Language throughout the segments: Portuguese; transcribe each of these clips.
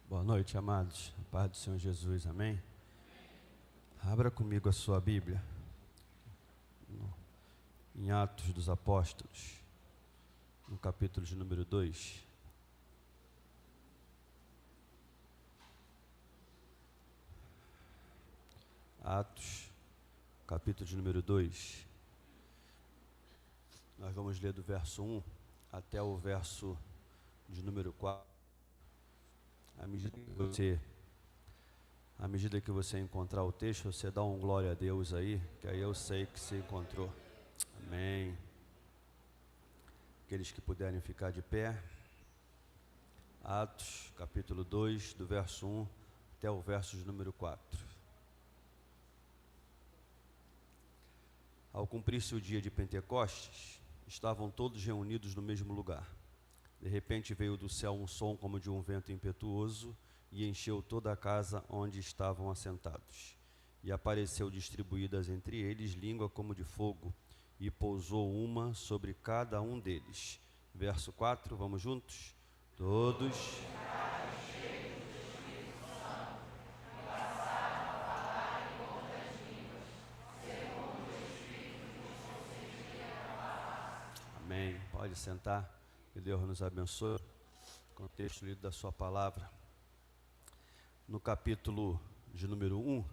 Boa noite, amados. A paz do Senhor Jesus, amém? Abra comigo a sua Bíblia, em Atos dos Apóstolos, no capítulo de número 2. Atos, capítulo de número 2. Nós vamos ler do verso 1 até o verso de número 4. À medida que você encontrar o texto, você dá um glória a Deus aí, que aí eu sei que você encontrou. Amém. Aqueles que puderem ficar de pé. Atos, capítulo 2, do verso 1 até o verso de número 4. Ao cumprir-se o dia de Pentecostes, estavam todos reunidos no mesmo lugar. De repente veio do céu um som como de um vento impetuoso e encheu toda a casa onde estavam assentados. E apareceu distribuídas entre eles língua como de fogo, e pousou uma sobre cada um deles. Verso 4, vamos juntos? Todos amém. Pode sentar. Que Deus nos abençoe com o texto lido da sua palavra. No capítulo de número 1,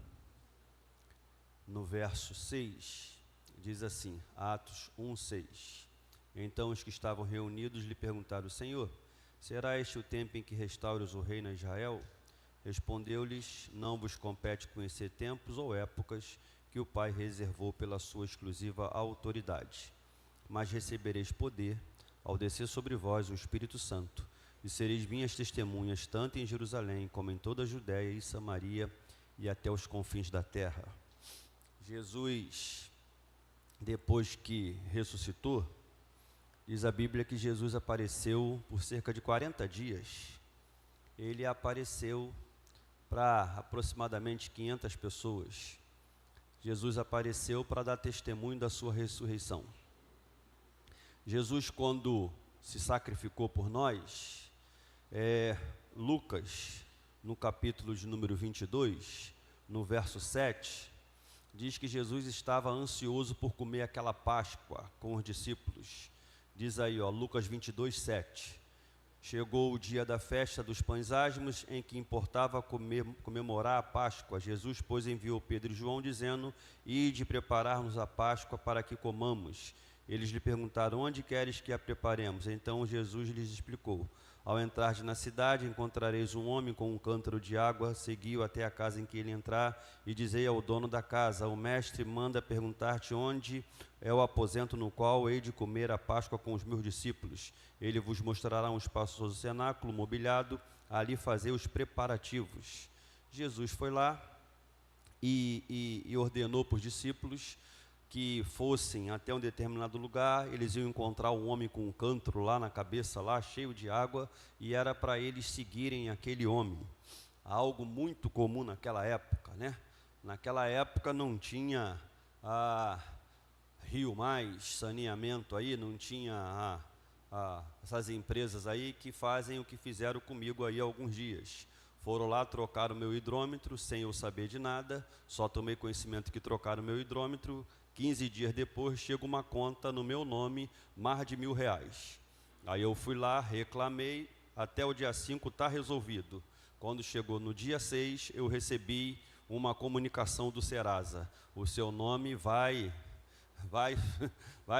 no verso 6, diz assim, Atos 1, 6. Então os que estavam reunidos lhe perguntaram: Senhor, será este o tempo em que restaures o reino a Israel? Respondeu-lhes: não vos compete conhecer tempos ou épocas que o Pai reservou pela sua exclusiva autoridade. Mas recebereis poder ao descer sobre vós o Espírito Santo, e sereis minhas testemunhas, tanto em Jerusalém, como em toda a Judéia e Samaria, e até os confins da terra. Jesus, depois que ressuscitou, diz a Bíblia que Jesus apareceu por cerca de 40 dias. Ele apareceu para aproximadamente 500 pessoas. Jesus apareceu para dar testemunho da sua ressurreição. Jesus, quando se sacrificou por nós, Lucas, no capítulo de número 22, no verso 7, diz que Jesus estava ansioso por comer aquela Páscoa com os discípulos. Diz aí, Lucas 22, 7. Chegou o dia da festa dos pães asmos, em que importava comemorar a Páscoa. Jesus, pois, enviou Pedro e João, dizendo: ide preparar-nos a Páscoa para que comamos. Eles lhe perguntaram: onde queres que a preparemos? Então Jesus lhes explicou: ao entrar na cidade, encontrareis um homem com um cântaro de água, segui-o até a casa em que ele entrar, e dizei ao dono da casa: o mestre manda perguntar-te onde é o aposento no qual hei de comer a Páscoa com os meus discípulos. Ele vos mostrará um espaçoso cenáculo mobiliado, ali fazei os preparativos. Jesus foi lá e ordenou para os discípulos que fossem até um determinado lugar. Eles iam encontrar um homem com um cântaro lá na cabeça, lá cheio de água, e era para eles seguirem aquele homem. Algo muito comum naquela época, né? Naquela época não tinha Rio Mais, saneamento aí, não tinha essas empresas aí que fazem o que fizeram comigo aí há alguns dias. Foram lá, trocaram o meu hidrômetro sem eu saber de nada, só tomei conhecimento que trocaram o meu hidrômetro. 15 dias depois chega uma conta no meu nome, mais de R$1.000. Aí eu fui lá, reclamei, até o dia 5 está resolvido. Quando chegou no dia 6, eu recebi uma comunicação do Serasa: o seu nome vai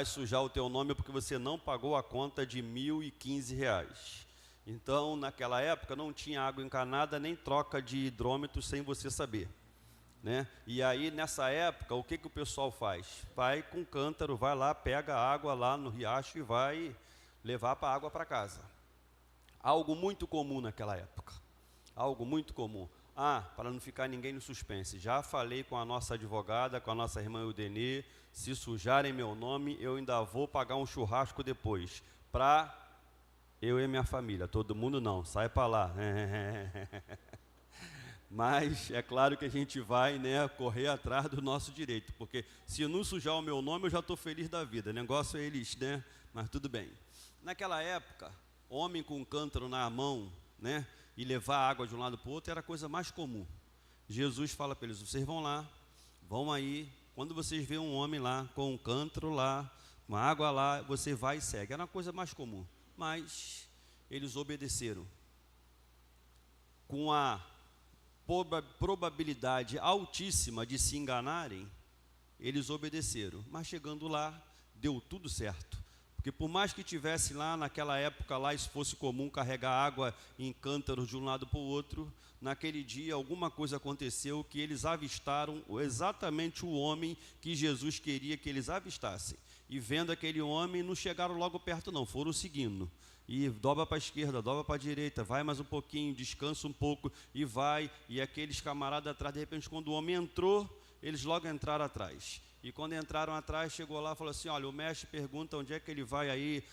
sujar o teu nome porque você não pagou a conta de R$1.015. Então, naquela época, não tinha água encanada, nem troca de hidrômetro sem você saber, né? E aí, nessa época, o que o pessoal faz? Vai com cântaro, vai lá, pega a água lá no riacho e vai levar a água para casa. Algo muito comum naquela época. Algo muito comum. Para não ficar ninguém no suspense, já falei com a nossa advogada, com a nossa irmã Eudenê, se sujarem meu nome, eu ainda vou pagar um churrasco depois, para eu e minha família. Todo mundo não, sai para lá. Mas é claro que a gente vai, né, correr atrás do nosso direito, porque se não sujar o meu nome, eu já estou feliz da vida. O negócio é eles, né? Mas tudo bem. Naquela época, homem com um cântaro na mão, né, e levar água de um lado para o outro era a coisa mais comum. Jesus fala para eles: vocês vão lá, vão aí, quando vocês veem um homem lá, com um cântaro lá, uma água lá, você vai e segue. Era uma coisa mais comum, mas eles obedeceram. Com a probabilidade altíssima de se enganarem, eles obedeceram, mas chegando lá, deu tudo certo. Porque por mais que tivesse lá, naquela época lá, isso fosse comum, carregar água em cântaros de um lado para o outro, naquele dia alguma coisa aconteceu que eles avistaram exatamente o homem que Jesus queria que eles avistassem. E vendo aquele homem, não chegaram logo perto não, foram seguindo. E dobra para a esquerda, dobra para a direita, vai mais um pouquinho, descansa um pouco e vai. E aqueles camaradas atrás, de repente, quando o homem entrou, eles logo entraram atrás. E quando entraram atrás, chegou lá e falou assim: olha, o mestre pergunta onde é que ele vai aí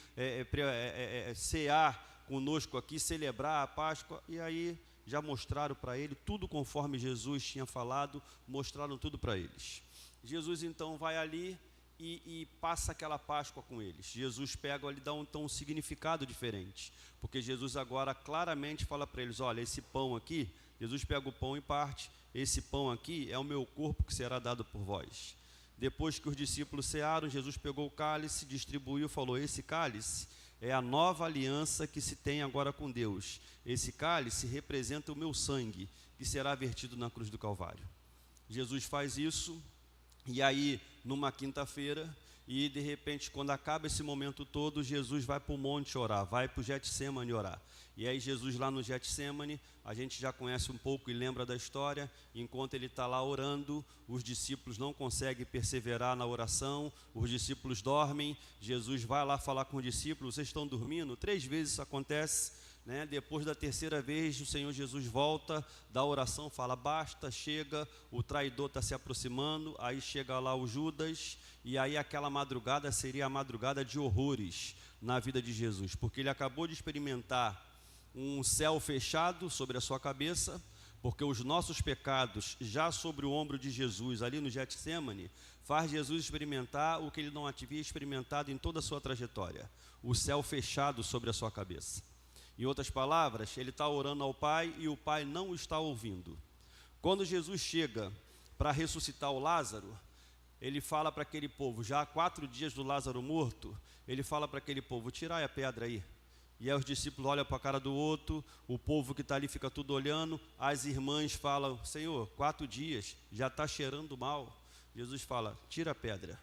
cear conosco aqui, celebrar a Páscoa. E aí já mostraram para ele tudo conforme Jesus tinha falado, mostraram tudo para eles. Jesus então vai ali e passa aquela Páscoa com eles. Jesus pega ali, dá um significado diferente, porque Jesus agora claramente fala para eles: olha, esse pão aqui, Jesus pega o pão e parte, esse pão aqui é o meu corpo que será dado por vós. Depois que os discípulos cearam, Jesus pegou o cálice, distribuiu e falou: esse cálice é a nova aliança que se tem agora com Deus. Esse cálice representa o meu sangue, que será vertido na cruz do Calvário. Jesus faz isso, e aí, numa quinta-feira, e de repente, quando acaba esse momento todo, Jesus vai para o monte orar, vai para o Getsemane orar. E aí Jesus lá no Getsemane, a gente já conhece um pouco e lembra da história, enquanto ele está lá orando, os discípulos não conseguem perseverar na oração, os discípulos dormem, Jesus vai lá falar com os discípulos: vocês estão dormindo? 3 vezes isso acontece, né? Depois da terceira vez, o Senhor Jesus volta da oração, fala: basta, chega, o traidor está se aproximando. Aí chega lá o Judas, e aí aquela madrugada seria a madrugada de horrores na vida de Jesus, porque ele acabou de experimentar um céu fechado sobre a sua cabeça, porque os nossos pecados já sobre o ombro de Jesus, ali no Getsemane, faz Jesus experimentar o que ele não havia experimentado em toda a sua trajetória: o céu fechado sobre a sua cabeça. Em outras palavras, ele está orando ao Pai e o Pai não o está ouvindo. Quando Jesus chega para ressuscitar o Lázaro, ele fala para aquele povo, já há 4 dias do Lázaro morto, ele fala para aquele povo: tirai a pedra aí. E aí os discípulos olham para a cara do outro, o povo que está ali fica tudo olhando, as irmãs falam: Senhor, 4 dias, já está cheirando mal. Jesus fala: tira a pedra.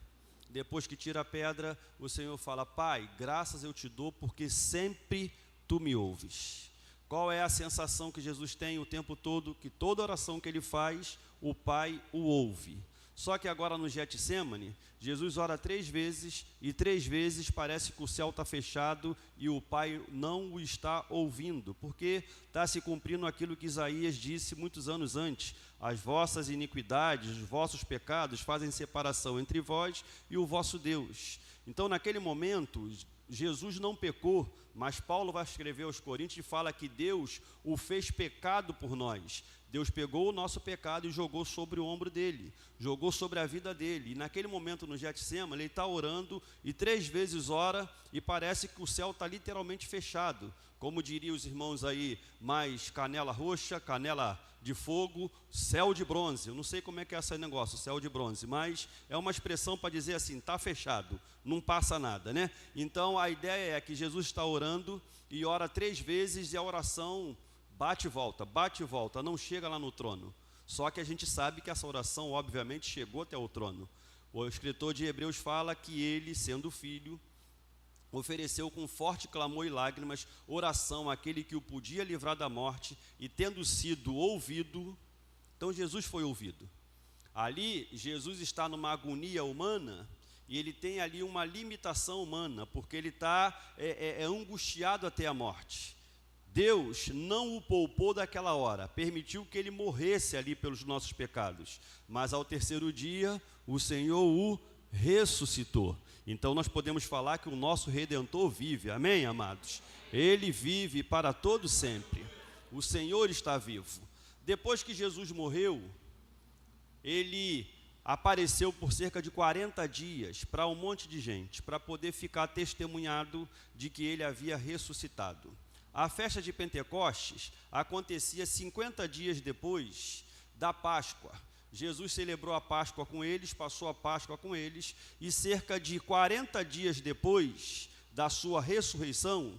Depois que tira a pedra, o Senhor fala: Pai, graças eu te dou, porque sempre tu me ouves. Qual é a sensação que Jesus tem o tempo todo? Que toda oração que ele faz, o Pai o ouve. Só que agora no Getsemane, Jesus ora 3 vezes, e 3 vezes parece que o céu está fechado e o Pai não o está ouvindo, porque está se cumprindo aquilo que Isaías disse muitos anos antes: as vossas iniquidades, os vossos pecados fazem separação entre vós e o vosso Deus. Então, naquele momento, Jesus não pecou, mas Paulo vai escrever aos Coríntios e fala que Deus o fez pecado por nós. Deus pegou o nosso pecado e jogou sobre o ombro dele, jogou sobre a vida dele. E naquele momento no Getsemane, ele está orando e 3 vezes ora e parece que o céu está literalmente fechado. Como diriam os irmãos aí, mais canela roxa, canela de fogo, céu de bronze. Eu não sei como é que é esse negócio, céu de bronze, mas é uma expressão para dizer assim: está fechado, não passa nada, né? Então a ideia é que Jesus está orando e ora 3 vezes, e a oração bate e volta, não chega lá no trono. Só que a gente sabe que essa oração, obviamente, chegou até o trono. O escritor de Hebreus fala que ele, sendo filho, ofereceu com forte clamor e lágrimas oração àquele que o podia livrar da morte, e tendo sido ouvido, então Jesus foi ouvido. Ali, Jesus está numa agonia humana, e ele tem ali uma limitação humana, porque ele está angustiado até a morte. Deus não o poupou daquela hora, permitiu que ele morresse ali pelos nossos pecados, mas ao 3º dia o Senhor o ressuscitou. Então nós podemos falar que o nosso Redentor vive, amém, amados? Ele vive para todo sempre, o Senhor está vivo. Depois que Jesus morreu, ele apareceu por cerca de 40 dias para um monte de gente, para poder ficar testemunhado de que ele havia ressuscitado. A festa de Pentecostes acontecia 50 dias depois da Páscoa. Jesus celebrou a Páscoa com eles, passou a Páscoa com eles, e cerca de 40 dias depois da sua ressurreição,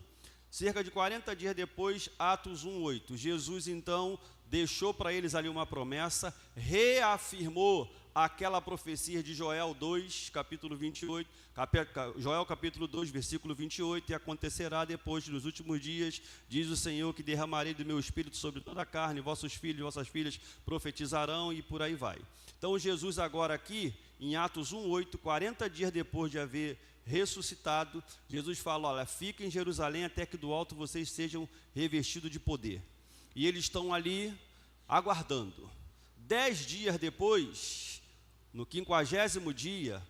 cerca de 40 dias depois, Atos 1:8, Jesus então deixou para eles ali uma promessa, reafirmou aquela profecia de Joel 2, capítulo 28, Joel capítulo 2, versículo 28, e acontecerá depois dos últimos dias, diz o Senhor, que derramarei do meu espírito sobre toda a carne, vossos filhos e vossas filhas profetizarão, e por aí vai. Então Jesus agora aqui, em Atos 1:8, 40 dias depois de haver ressuscitado, Jesus fala, olha, fiquem em Jerusalém até que do alto vocês sejam revestidos de poder. E eles estão ali aguardando. 10 dias depois, no 50º dia,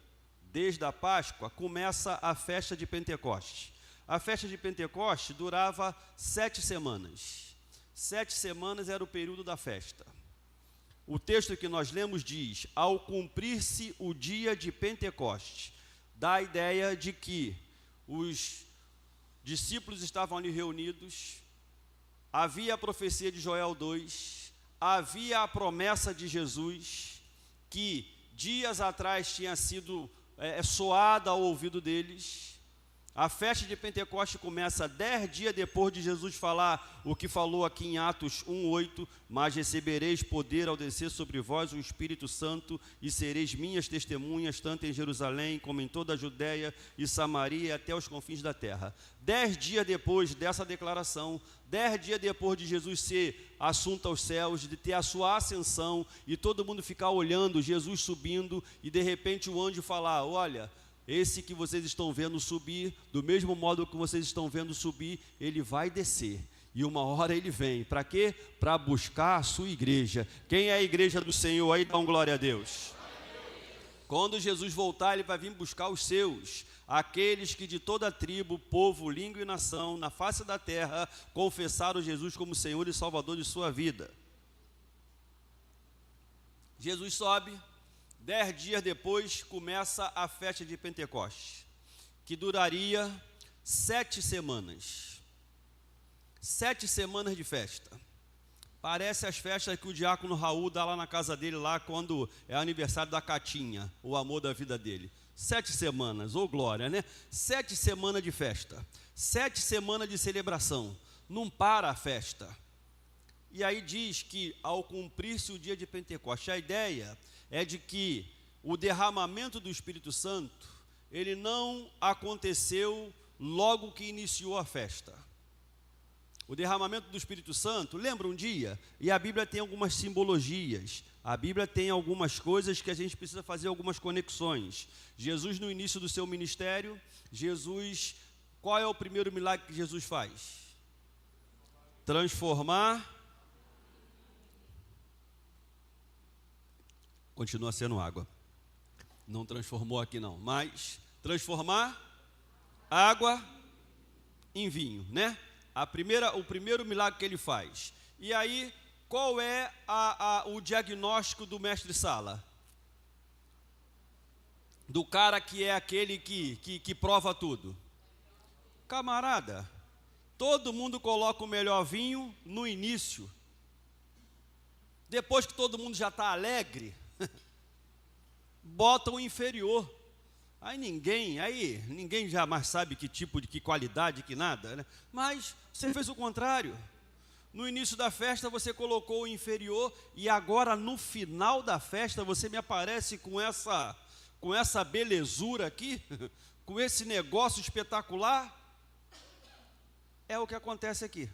desde a Páscoa, começa a festa de Pentecostes. A festa de Pentecostes durava 7 semanas. 7 semanas era o período da festa. O texto que nós lemos diz, ao cumprir-se o dia de Pentecostes, dá a ideia de que os discípulos estavam ali reunidos, havia a profecia de Joel 2, havia a promessa de Jesus, que dias atrás tinha sido soada ao ouvido deles. A festa de Pentecostes começa 10 dias depois de Jesus falar o que falou aqui em Atos 1:8, mas recebereis poder ao descer sobre vós o Espírito Santo e sereis minhas testemunhas, tanto em Jerusalém como em toda a Judéia e Samaria até os confins da terra. 10 dias depois dessa declaração, 10 dias depois de Jesus ser assunto aos céus, de ter a sua ascensão e todo mundo ficar olhando Jesus subindo e de repente o anjo falar, olha, esse que vocês estão vendo subir, do mesmo modo que vocês estão vendo subir, ele vai descer. E uma hora ele vem. Para quê? Para buscar a sua igreja. Quem é a igreja do Senhor? Aí dá um glória a Deus. Quando Jesus voltar, ele vai vir buscar os seus. Aqueles que de toda tribo, povo, língua e nação, na face da terra, confessaram Jesus como Senhor e Salvador de sua vida. Jesus sobe. 10 dias depois começa a festa de Pentecostes, que duraria 7 semanas. 7 semanas de festa. Parece as festas que o diácono Raul dá lá na casa dele, lá quando é aniversário da Catinha, o amor da vida dele. 7 semanas, ô glória, né? 7 semanas de festa. 7 semanas de celebração. Não para a festa. E aí diz que ao cumprir-se o dia de Pentecostes, a ideia é de que o derramamento do Espírito Santo, ele não aconteceu logo que iniciou a festa. O derramamento do Espírito Santo, lembra um dia? E a Bíblia tem algumas simbologias, a Bíblia tem algumas coisas que a gente precisa fazer algumas conexões. Jesus no início do seu ministério, qual é o primeiro milagre que Jesus faz? Transformar. Continua sendo água. Não transformou aqui não, mas transformar água em vinho, né? O primeiro milagre que ele faz. E aí, qual é o diagnóstico do mestre Sala? Do cara que é aquele que prova tudo. Camarada, todo mundo coloca o melhor vinho no início. Depois que todo mundo já está alegre, bota o inferior. Aí ninguém jamais sabe que tipo que qualidade, que nada, né? Mas você fez o contrário. No início da festa você colocou o inferior e agora no final da festa você me aparece com essa belezura aqui, com esse negócio espetacular. É o que acontece aqui.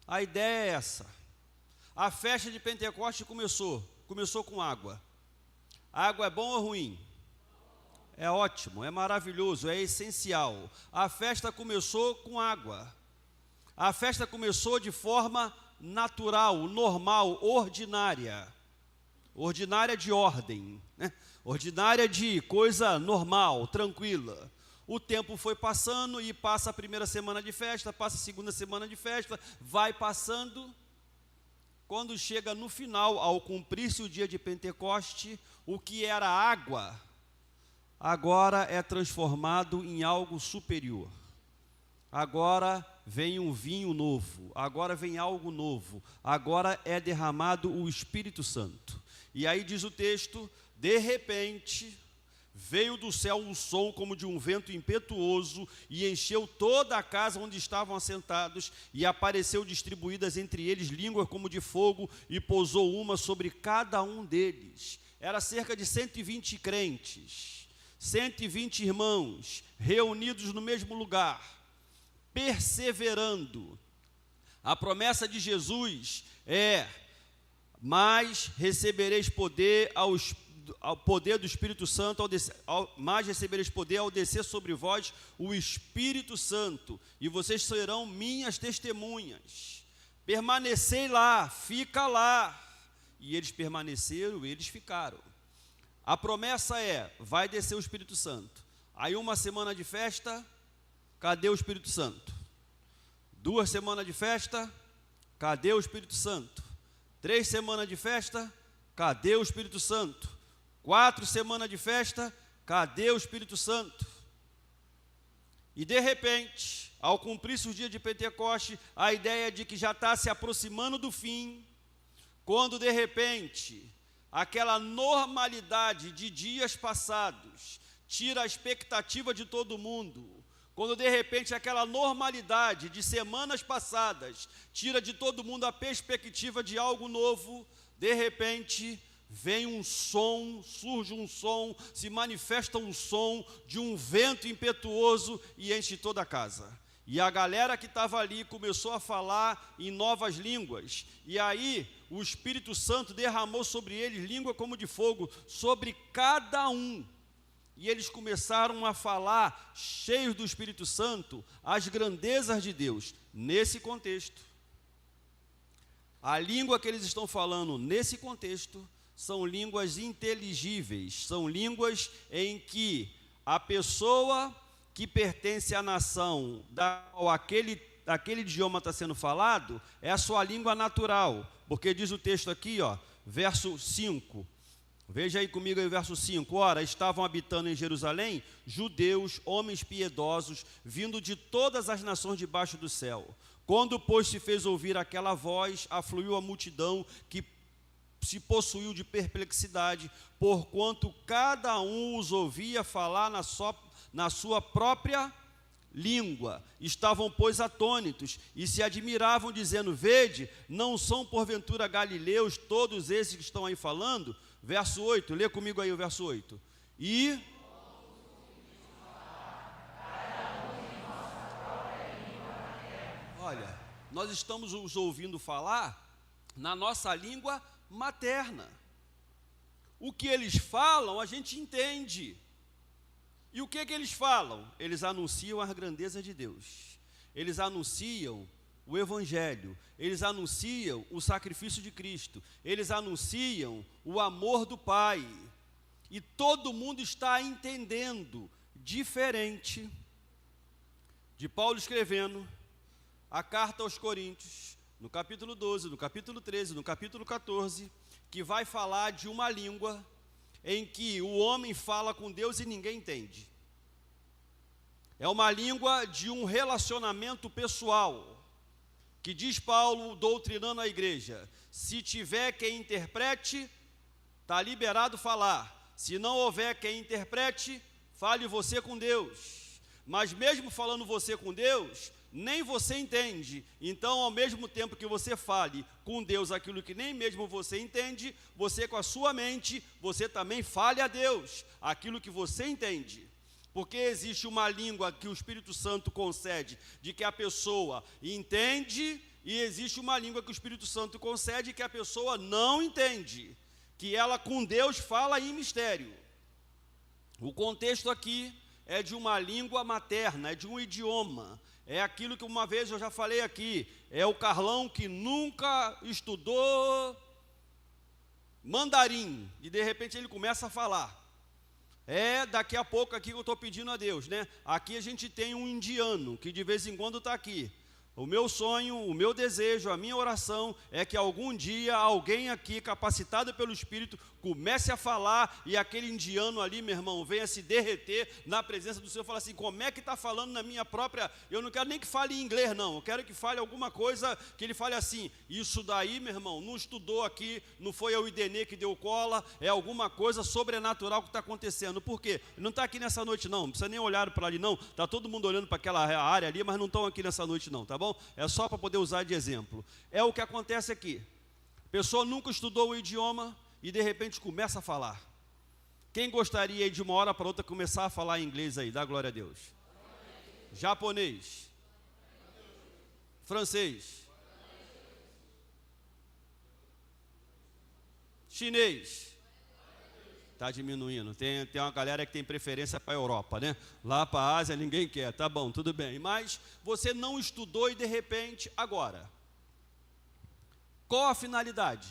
A ideia é essa. A festa de Pentecostes começou com água. Água é bom ou ruim? É ótimo, é maravilhoso, é essencial. A festa começou com água. A festa começou de forma natural, normal, ordinária. Ordinária de ordem, né? Ordinária de coisa normal, tranquila. O tempo foi passando e passa a primeira semana de festa, passa a segunda semana de festa, vai passando. Quando chega no final, ao cumprir-se o dia de Pentecoste, o que era água, agora é transformado em algo superior. Agora vem um vinho novo, agora vem algo novo, agora é derramado o Espírito Santo. E aí diz o texto, de repente, veio do céu um som como de um vento impetuoso e encheu toda a casa onde estavam assentados, e apareceu distribuídas entre eles línguas como de fogo, e pousou uma sobre cada um deles. Era cerca de 120 crentes, 120 irmãos, reunidos no mesmo lugar, perseverando. A promessa de Jesus é: mas recebereis poder ao poder do Espírito Santo, mas recebereis poder ao descer sobre vós o Espírito Santo, e vocês serão minhas testemunhas. Permanecei lá, fica lá. E eles permaneceram, eles ficaram. A promessa é: vai descer o Espírito Santo. Aí uma semana de festa, cadê o Espírito Santo? 2 semanas de festa, cadê o Espírito Santo? 3 semanas de festa, cadê o Espírito Santo? 4 semanas de festa, cadê o Espírito Santo? E de repente, ao cumprir-se o dia de Pentecoste, a ideia de que já está se aproximando do fim, quando de repente, aquela normalidade de dias passados tira a expectativa de todo mundo, quando de repente aquela normalidade de semanas passadas tira de todo mundo a perspectiva de algo novo, de repente vem um som, surge um som, se manifesta um som de um vento impetuoso e enche toda a casa. E a galera que estava ali começou a falar em novas línguas, e aí o Espírito Santo derramou sobre eles língua como de fogo, sobre cada um. E eles começaram a falar, cheios do Espírito Santo, as grandezas de Deus. Nesse contexto, a língua que eles estão falando nesse contexto são línguas inteligíveis, são línguas em que a pessoa que pertence à nação da qual aquele idioma está sendo falado é a sua língua natural, porque diz o texto aqui, verso 5. Veja aí comigo aí o verso 5. Ora, estavam habitando em Jerusalém judeus, homens piedosos, vindo de todas as nações debaixo do céu. Quando, pois, se fez ouvir aquela voz, afluiu a multidão que se possuiu de perplexidade, porquanto cada um os ouvia falar na sua própria língua. Estavam, pois, atônitos e se admiravam, dizendo: vede, não são porventura galileus todos esses que estão aí falando? Verso 8, lê comigo aí o verso 8. E olha, nós estamos os ouvindo falar na nossa língua materna. O que eles falam, a gente entende. E o que eles falam? Eles anunciam as grandezas de Deus. Eles anunciam o Evangelho, eles anunciam o sacrifício de Cristo, eles anunciam o amor do Pai, e todo mundo está entendendo, diferente de Paulo escrevendo a carta aos Coríntios, no capítulo 12, no capítulo 13, no capítulo 14, que vai falar de uma língua em que o homem fala com Deus e ninguém entende. É uma língua de um relacionamento pessoal, que diz Paulo, doutrinando a igreja: se tiver quem interprete, está liberado falar. Se não houver quem interprete, fale você com Deus. Mas mesmo falando você com Deus, nem você entende. Então, ao mesmo tempo que você fale com Deus aquilo que nem mesmo você entende, você com a sua mente, você também fale a Deus aquilo que você entende. Porque existe uma língua que o Espírito Santo concede, de que a pessoa entende, e existe uma língua que o Espírito Santo concede que a pessoa não entende, que ela com Deus fala em mistério. O contexto aqui é de uma língua materna, é de um idioma, é aquilo que uma vez eu já falei aqui, é o Carlão que nunca estudou mandarim, e de repente ele começa a falar. É daqui a pouco aqui que eu estou pedindo a Deus, né? Aqui a gente tem um indiano, que de vez em quando está aqui. O meu sonho, o meu desejo, a minha oração é que algum dia alguém aqui capacitado pelo Espírito comece a falar e aquele indiano ali, meu irmão, venha se derreter na presença do Senhor e fala assim, como é que está falando na minha própria... Eu não quero nem que fale em inglês, não. Eu quero que fale alguma coisa, que ele fale assim, isso daí, meu irmão, não estudou aqui, não foi o Idenê que deu cola, é alguma coisa sobrenatural que está acontecendo. Por quê? Ele não está aqui nessa noite, não precisa nem olhar para ali, não. Está todo mundo olhando para aquela área ali, mas não estão aqui nessa noite, não, tá bom? É só para poder usar de exemplo. É o que acontece aqui. A pessoa nunca estudou o idioma e de repente começa a falar. Quem gostaria de uma hora para outra começar a falar inglês aí? Dá glória a Deus. Japonês. Francês. Chinês. Está diminuindo. Tem uma galera que tem preferência para a Europa, né? Lá para a Ásia ninguém quer. Tá bom, tudo bem. Mas você não estudou e de repente, agora. Qual a finalidade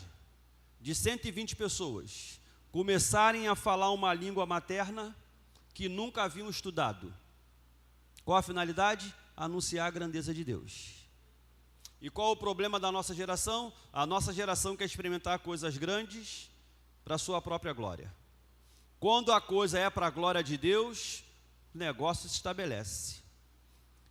de 120 pessoas começarem a falar uma língua materna que nunca haviam estudado? Qual a finalidade? Anunciar a grandeza de Deus. E qual o problema da nossa geração? A nossa geração quer experimentar coisas grandes para a sua própria glória. Quando a coisa é para a glória de Deus, o negócio se estabelece.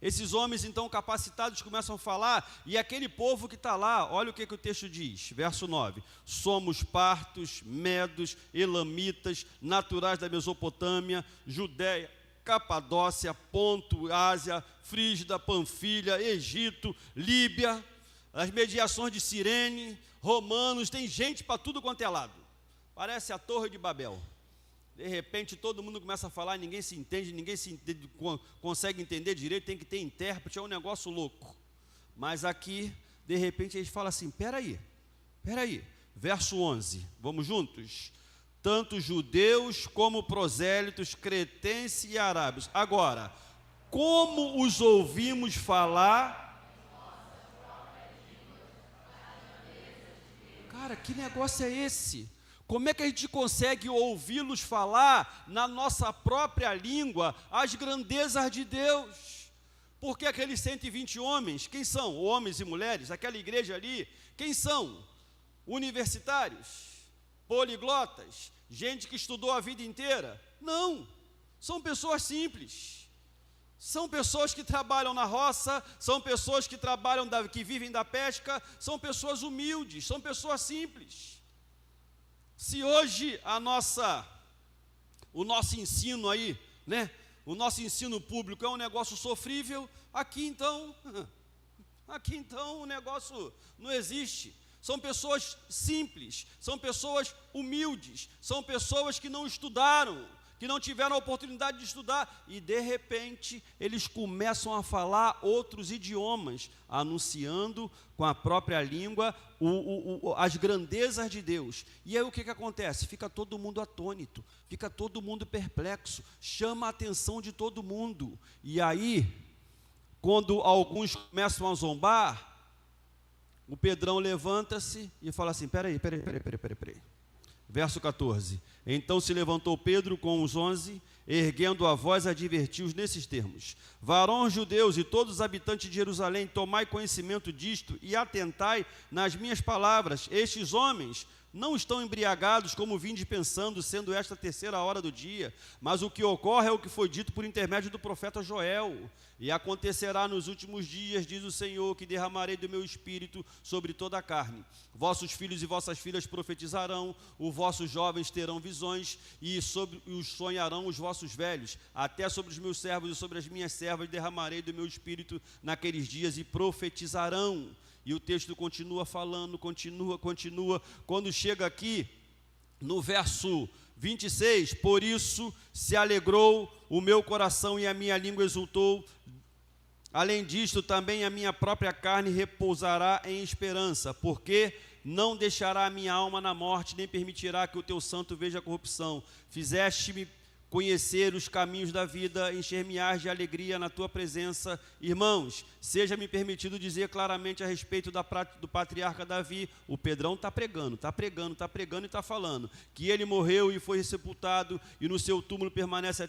Esses homens, então, capacitados, começam a falar, e aquele povo que está lá, olha o que o texto diz, verso 9. Somos partos, medos, elamitas, naturais da Mesopotâmia, Judéia, Capadócia, Ponto, Ásia, Frígida, Panfilha, Egito, Líbia, as mediações de Cirene, romanos, tem gente para tudo quanto é lado. Parece a Torre de Babel. De repente todo mundo começa a falar, ninguém se entende, consegue entender direito, tem que ter intérprete, é um negócio louco. Mas aqui, de repente, eles falam assim, peraí, verso 11, vamos juntos? Tanto judeus como prosélitos, cretenses e arábios. Agora, como os ouvimos falar... Cara, que negócio é esse? Como é que a gente consegue ouvi-los falar na nossa própria língua as grandezas de Deus? Porque aqueles 120 homens, quem são? Homens e mulheres, aquela igreja ali, quem são? Universitários, poliglotas, gente que estudou a vida inteira? Não, são pessoas simples. São pessoas que trabalham na roça, são pessoas que que vivem da pesca, são pessoas humildes, são pessoas simples. Se hoje o nosso ensino aí, né, o nosso ensino público é um negócio sofrível, aqui então o negócio não existe. São pessoas simples, são pessoas humildes, são pessoas que não estudaram, que não tiveram a oportunidade de estudar, e de repente eles começam a falar outros idiomas, anunciando com a própria língua as grandezas de Deus. E aí o que acontece? Fica todo mundo atônito, fica todo mundo perplexo, chama a atenção de todo mundo. E aí, quando alguns começam a zombar, o Pedrão levanta-se e fala assim, peraí. Verso 14, então se levantou Pedro com os 11, erguendo a voz, advertiu-os nesses termos: varões judeus e todos os habitantes de Jerusalém, tomai conhecimento disto e atentai nas minhas palavras. Estes homens não estão embriagados como vinde pensando, sendo esta a terceira hora do dia, mas o que ocorre é o que foi dito por intermédio do profeta Joel. E acontecerá nos últimos dias, diz o Senhor, que derramarei do meu espírito sobre toda a carne. Vossos filhos e vossas filhas profetizarão, os vossos jovens terão visões, e os sonharão os vossos velhos. Até sobre os meus servos e sobre as minhas servas derramarei do meu espírito naqueles dias, e profetizarão. E o texto continua falando, continua. Quando chega aqui, no verso 26, por isso se alegrou o meu coração e a minha língua exultou. Além disto, também a minha própria carne repousará em esperança, porque não deixará a minha alma na morte, nem permitirá que o teu santo veja a corrupção. Fizeste-me conhecer os caminhos da vida, encher-me-ás de alegria na tua presença. Irmãos, seja-me permitido dizer claramente a respeito do patriarca Davi. O Pedrão está pregando e está falando que ele morreu e foi sepultado, e no seu túmulo permanece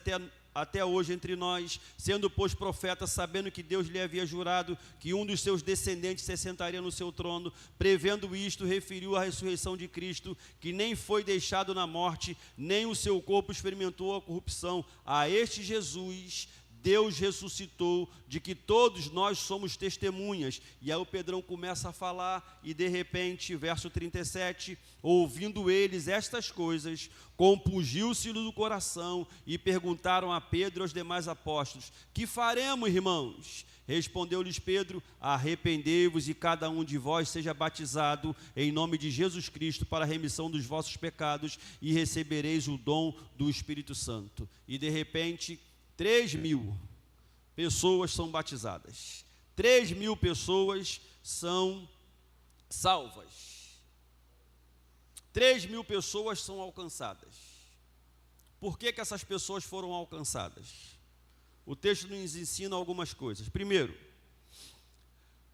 até hoje entre nós, sendo pois profeta, sabendo que Deus lhe havia jurado que um dos seus descendentes se sentaria no seu trono, prevendo isto, referiu a ressurreição de Cristo, que nem foi deixado na morte, nem o seu corpo experimentou a corrupção. A este Jesus Deus ressuscitou, de que todos nós somos testemunhas. E aí o Pedrão começa a falar, e de repente, verso 37, ouvindo eles estas coisas, compungiu-se do coração, e perguntaram a Pedro e aos demais apóstolos: que faremos, irmãos? Respondeu-lhes Pedro: arrependei-vos e cada um de vós seja batizado em nome de Jesus Cristo para a remissão dos vossos pecados, e recebereis o dom do Espírito Santo. E de repente, 3.000 pessoas são batizadas. 3.000 pessoas são salvas. 3.000 pessoas são alcançadas. Por que essas pessoas foram alcançadas? O texto nos ensina algumas coisas. Primeiro,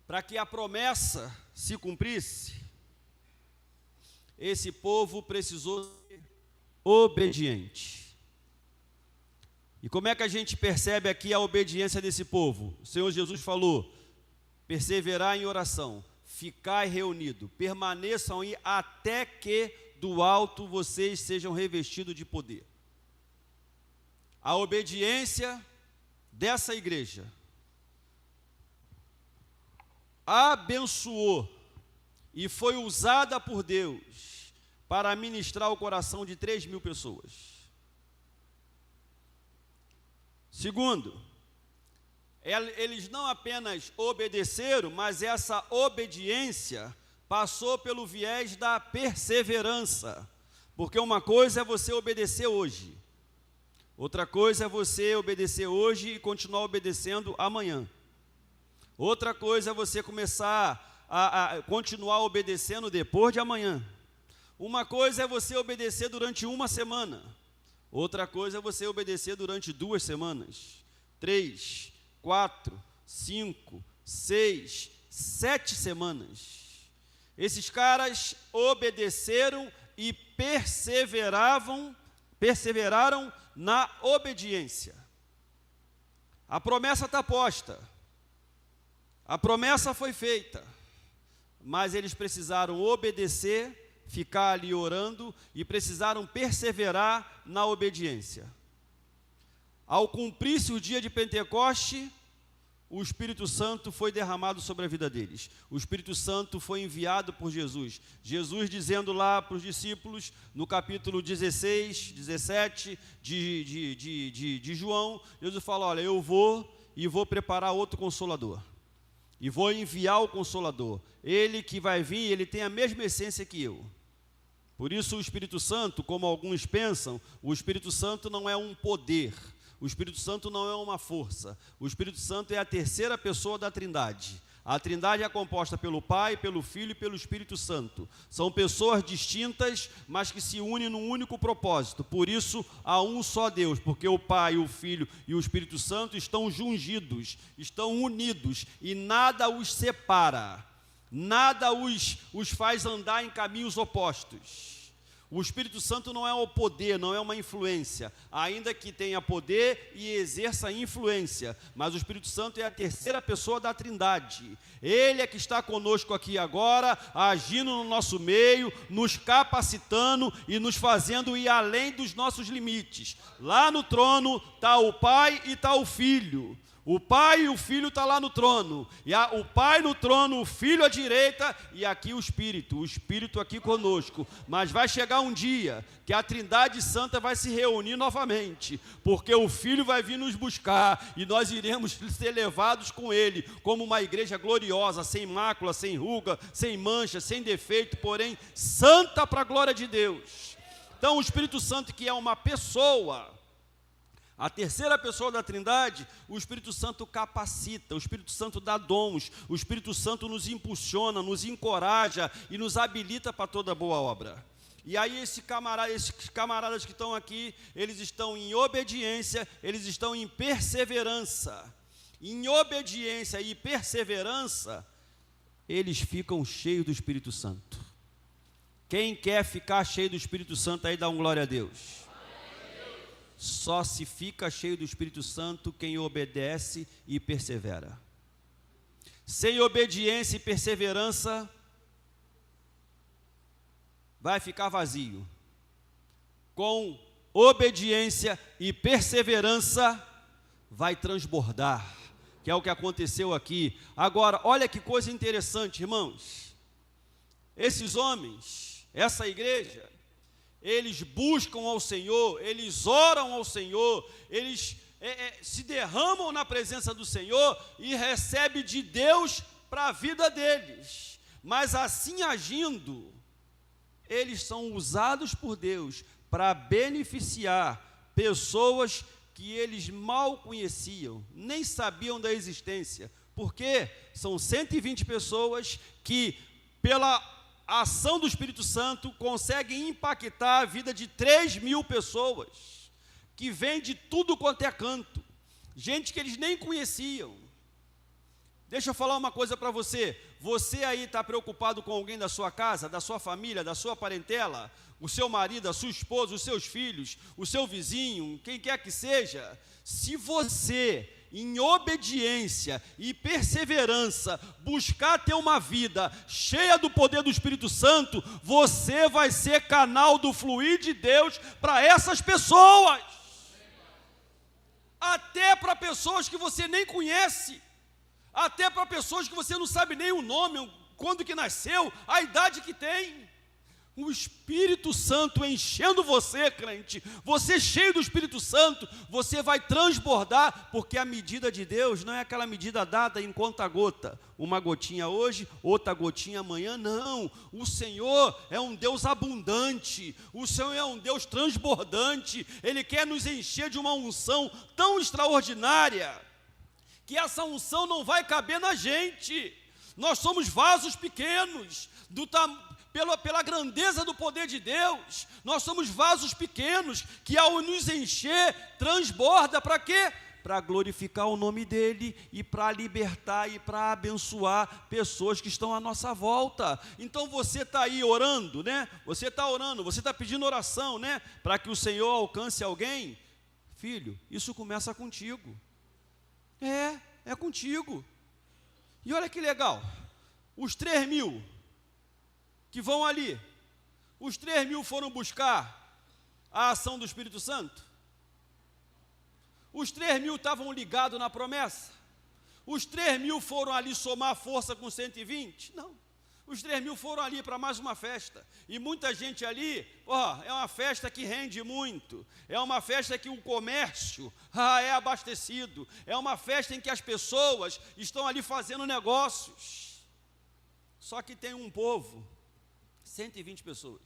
para que a promessa se cumprisse, esse povo precisou ser obediente. E como é que a gente percebe aqui a obediência desse povo? O Senhor Jesus falou: perseverar em oração, ficai reunido, permaneçam aí até que do alto vocês sejam revestidos de poder. A obediência dessa igreja abençoou e foi usada por Deus para ministrar o coração de 3.000 pessoas. Segundo, eles não apenas obedeceram, mas essa obediência passou pelo viés da perseverança. Porque uma coisa é você obedecer hoje, outra coisa é você obedecer hoje e continuar obedecendo amanhã. Outra coisa é você começar a continuar obedecendo depois de amanhã. Uma coisa é você obedecer durante uma semana. Outra coisa é você obedecer durante 2 semanas, 3, 4, 5, 6, 7 semanas. Esses caras obedeceram e perseveraram na obediência. A promessa está posta, a promessa foi feita, mas eles precisaram obedecer, ficar ali orando, e precisaram perseverar na obediência. Ao cumprir-se o dia de Pentecoste, o Espírito Santo foi derramado sobre a vida deles. O Espírito Santo foi enviado por Jesus. Jesus dizendo lá para os discípulos, no capítulo 16, 17 de João, Jesus fala: olha, eu vou preparar outro Consolador. E vou enviar o Consolador. Ele que vai vir, ele tem a mesma essência que eu. Por isso o Espírito Santo, como alguns pensam, o Espírito Santo não é um poder. O Espírito Santo não é uma força. O Espírito Santo é a terceira pessoa da Trindade. A Trindade é composta pelo Pai, pelo Filho e pelo Espírito Santo. São pessoas distintas, mas que se unem num único propósito. Por isso, há um só Deus, porque o Pai, o Filho e o Espírito Santo estão jungidos, estão unidos, e nada os separa, nada os faz andar em caminhos opostos. O Espírito Santo não é o poder, não é uma influência, ainda que tenha poder e exerça influência, mas o Espírito Santo é a terceira pessoa da Trindade. Ele é que está conosco aqui agora, agindo no nosso meio, nos capacitando e nos fazendo ir além dos nossos limites. Lá no trono está o Pai e está o Filho. O Pai e o Filho estão lá no trono, e o Pai no trono, o Filho à direita, e aqui o Espírito aqui conosco. Mas vai chegar um dia que a Trindade Santa vai se reunir novamente, porque o Filho vai vir nos buscar, e nós iremos ser levados com Ele, como uma igreja gloriosa, sem mácula, sem ruga, sem mancha, sem defeito, porém santa para a glória de Deus. Então o Espírito Santo, que é uma pessoa, a terceira pessoa da Trindade, o Espírito Santo capacita, o Espírito Santo dá dons, o Espírito Santo nos impulsiona, nos encoraja e nos habilita para toda boa obra. E aí esses camaradas que estão aqui, eles estão em obediência, eles estão em perseverança. Em obediência e perseverança, eles ficam cheios do Espírito Santo. Quem quer ficar cheio do Espírito Santo aí, dá um glória a Deus. só se fica cheio do Espírito Santo quem obedece e persevera. Sem obediência e perseverança, vai ficar vazio. Com obediência e perseverança, vai transbordar, que é o que aconteceu aqui. Agora, olha que coisa interessante, irmãos. Esses homens, essa igreja, eles buscam ao Senhor, eles oram ao Senhor, eles se derramam na presença do Senhor e recebem de Deus para a vida deles. Mas assim agindo, eles são usados por Deus para beneficiar pessoas que eles mal conheciam, nem sabiam da existência. Porque são 120 pessoas que, pela a ação do Espírito Santo, consegue impactar a vida de 3.000 pessoas, que vem de tudo quanto é canto, gente que eles nem conheciam. Deixa eu falar uma coisa para você. Você aí está preocupado com alguém da sua casa, da sua família, da sua parentela, o seu marido, a sua esposa, os seus filhos, o seu vizinho, quem quer que seja. Se você, em obediência e perseverança, buscar ter uma vida cheia do poder do Espírito Santo, você vai ser canal do fluir de Deus para essas pessoas. Até para pessoas que você nem conhece, até para pessoas que você não sabe nem o nome, quando que nasceu, a idade que tem. O Espírito Santo enchendo você, crente, você cheio do Espírito Santo, você vai transbordar, porque a medida de Deus não é aquela medida dada em conta-gota, uma gotinha hoje, outra gotinha amanhã, não. O Senhor é um Deus abundante, o Senhor é um Deus transbordante, Ele quer nos encher de uma unção tão extraordinária, que essa unção não vai caber na gente. Nós somos vasos pequenos, pela grandeza do poder de Deus, nós somos vasos pequenos, que ao nos encher, transborda para quê? Para glorificar o nome dEle, e para libertar e para abençoar pessoas que estão à nossa volta. Então você está aí orando, né? Você está orando, você está pedindo oração, né? Para que o Senhor alcance alguém. Filho, isso começa contigo. É contigo. E olha que legal, os 3.000 que vão ali, os 3.000 foram buscar a ação do Espírito Santo? Os 3.000 estavam ligados na promessa? Os 3.000 foram ali somar força com 120? Não. Os 3.000 foram ali para mais uma festa. E muita gente ali, é uma festa que rende muito. É uma festa que o comércio é abastecido. É uma festa em que as pessoas estão ali fazendo negócios. Só que tem um povo, 120 pessoas,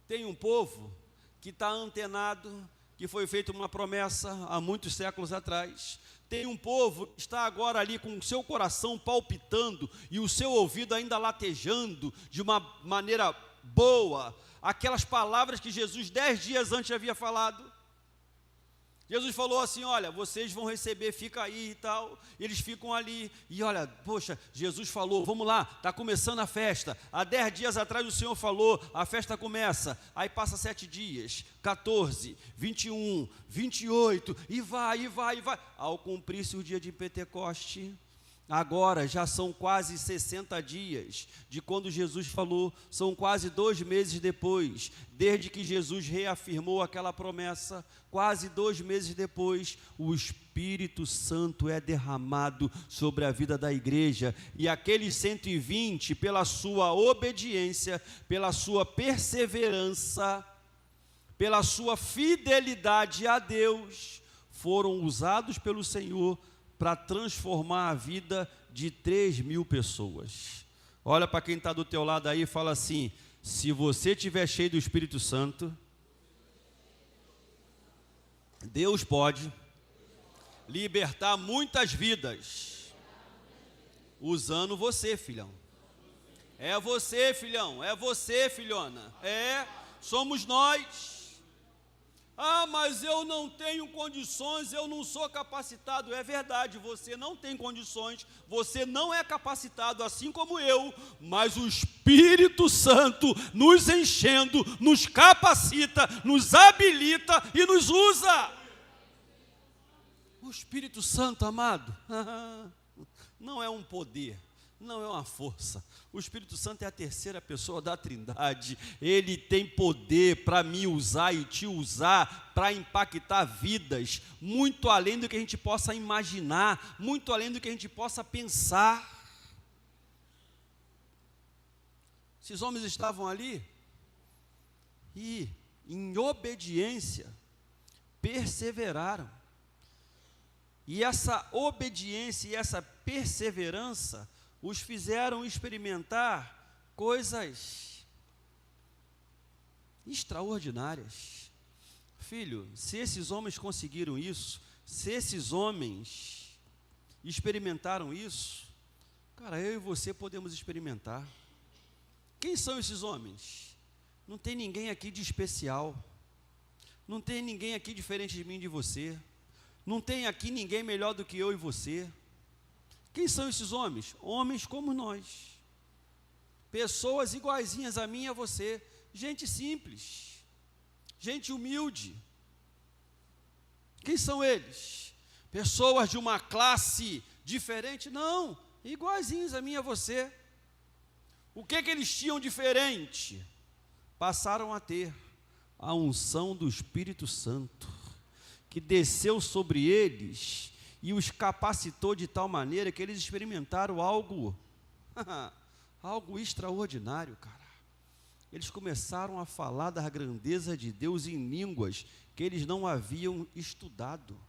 tem um povo que está antenado, que foi feita uma promessa há muitos séculos atrás. Tem um povo que está agora ali com o seu coração palpitando e o seu ouvido ainda latejando de uma maneira boa, aquelas palavras que Jesus 10 dias antes havia falado. Jesus falou assim, olha, vocês vão receber, fica aí e tal. Eles ficam ali, e olha, poxa, Jesus falou, vamos lá, está começando a festa. Há 10 dias atrás o Senhor falou, a festa começa. Aí passa 7 dias, 14, 21, 28, e vai. Ao cumprir-se o dia de Pentecoste, agora já são quase 60 dias de quando Jesus falou, são quase 2 meses depois, desde que Jesus reafirmou aquela promessa, quase 2 meses depois, o Espírito Santo é derramado sobre a vida da igreja, e aqueles 120, pela sua obediência, pela sua perseverança, pela sua fidelidade a Deus, foram usados pelo Senhor para transformar a vida de 3.000 pessoas. Olha para quem está do teu lado aí e fala assim, se você estiver cheio do Espírito Santo, Deus pode libertar muitas vidas, usando você, filhão. É você, filhão, é você, filhona. Somos nós. Ah, mas eu não tenho condições, eu não sou capacitado. É verdade, você não tem condições, você não é capacitado, assim como eu, mas o Espírito Santo nos enchendo, nos capacita, nos habilita e nos usa. O Espírito Santo, amado, não é um poder, não é uma força. O Espírito Santo é a terceira pessoa da Trindade. Ele tem poder para me usar e te usar para impactar vidas, muito além do que a gente possa imaginar, muito além do que a gente possa pensar. Esses homens estavam ali e, em obediência, perseveraram. E essa obediência e essa perseverança os fizeram experimentar coisas extraordinárias. Filho, se esses homens conseguiram isso, se esses homens experimentaram isso, cara, eu e você podemos experimentar. Quem são esses homens? Não tem ninguém aqui de especial. Não tem ninguém aqui diferente de mim e de você. Não tem aqui ninguém melhor do que eu e você. Quem são esses homens? Homens como nós. Pessoas iguaizinhas a mim e a você. Gente simples. Gente humilde. Quem são eles? Pessoas de uma classe diferente? Não, iguaizinhos a mim e a você. O que eles tinham diferente? Passaram a ter a unção do Espírito Santo, que desceu sobre eles e os capacitou de tal maneira que eles experimentaram algo extraordinário, cara. Eles começaram a falar da grandeza de Deus em línguas que eles não haviam estudado.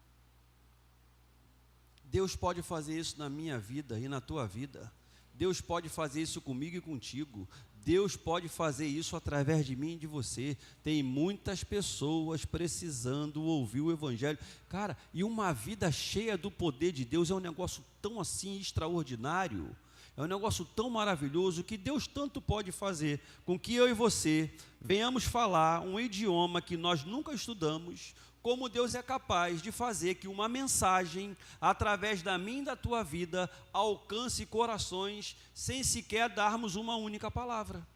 Deus pode fazer isso na minha vida e na tua vida. Deus pode fazer isso comigo e contigo. Deus pode fazer isso através de mim e de você. Tem muitas pessoas precisando ouvir o Evangelho. Cara, e uma vida cheia do poder de Deus é um negócio tão assim extraordinário, é um negócio tão maravilhoso, que Deus tanto pode fazer com que eu e você venhamos falar um idioma que nós nunca estudamos, como Deus é capaz de fazer que uma mensagem, através da minha e da tua vida, alcance corações, sem sequer darmos uma única palavra.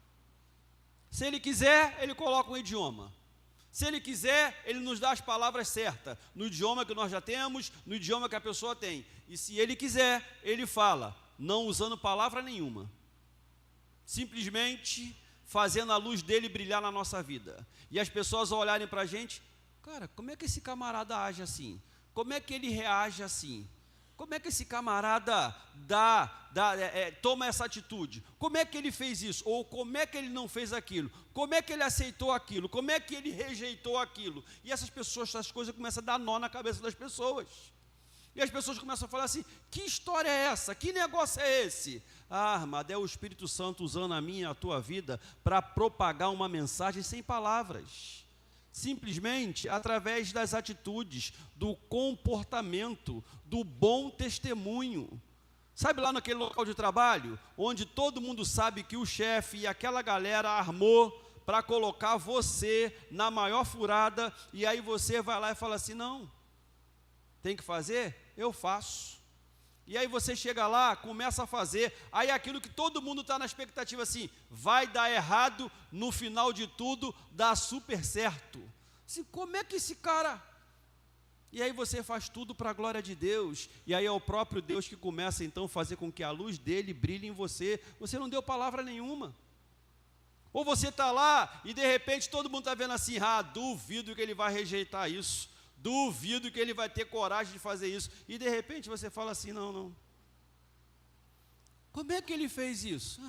Se Ele quiser, Ele coloca um idioma. Se Ele quiser, Ele nos dá as palavras certas, no idioma que nós já temos, no idioma que a pessoa tem. E se Ele quiser, Ele fala, não usando palavra nenhuma, simplesmente fazendo a luz dele brilhar na nossa vida. E as pessoas ao olharem para a gente, cara, como é que esse camarada age assim? Como é que ele reage assim? Como é que esse camarada toma essa atitude? Como é que ele fez isso? Ou como é que ele não fez aquilo? Como é que ele aceitou aquilo? Como é que ele rejeitou aquilo? E essas coisas começam a dar nó na cabeça das pessoas. E as pessoas começam a falar assim, que história é essa? Que negócio é esse? Ah, amado, é o Espírito Santo usando a minha e a tua vida para propagar uma mensagem sem palavras. Simplesmente através das atitudes, do comportamento, do bom testemunho. Sabe lá naquele local de trabalho, onde todo mundo sabe que o chefe e aquela galera armou para colocar você na maior furada, e aí você vai lá e fala assim, não, tem que fazer? Eu faço. E aí você chega lá, começa a fazer, aí aquilo que todo mundo está na expectativa assim, vai dar errado, no final de tudo, dá super certo. Assim, como é que esse cara... E aí você faz tudo para a glória de Deus, e aí é o próprio Deus que começa então a fazer com que a luz dele brilhe em você. Você não deu palavra nenhuma. Ou você está lá, e de repente todo mundo está vendo assim, duvido que ele vai rejeitar isso. Duvido que ele vai ter coragem de fazer isso. E de repente você fala assim, não. Como é que ele fez isso?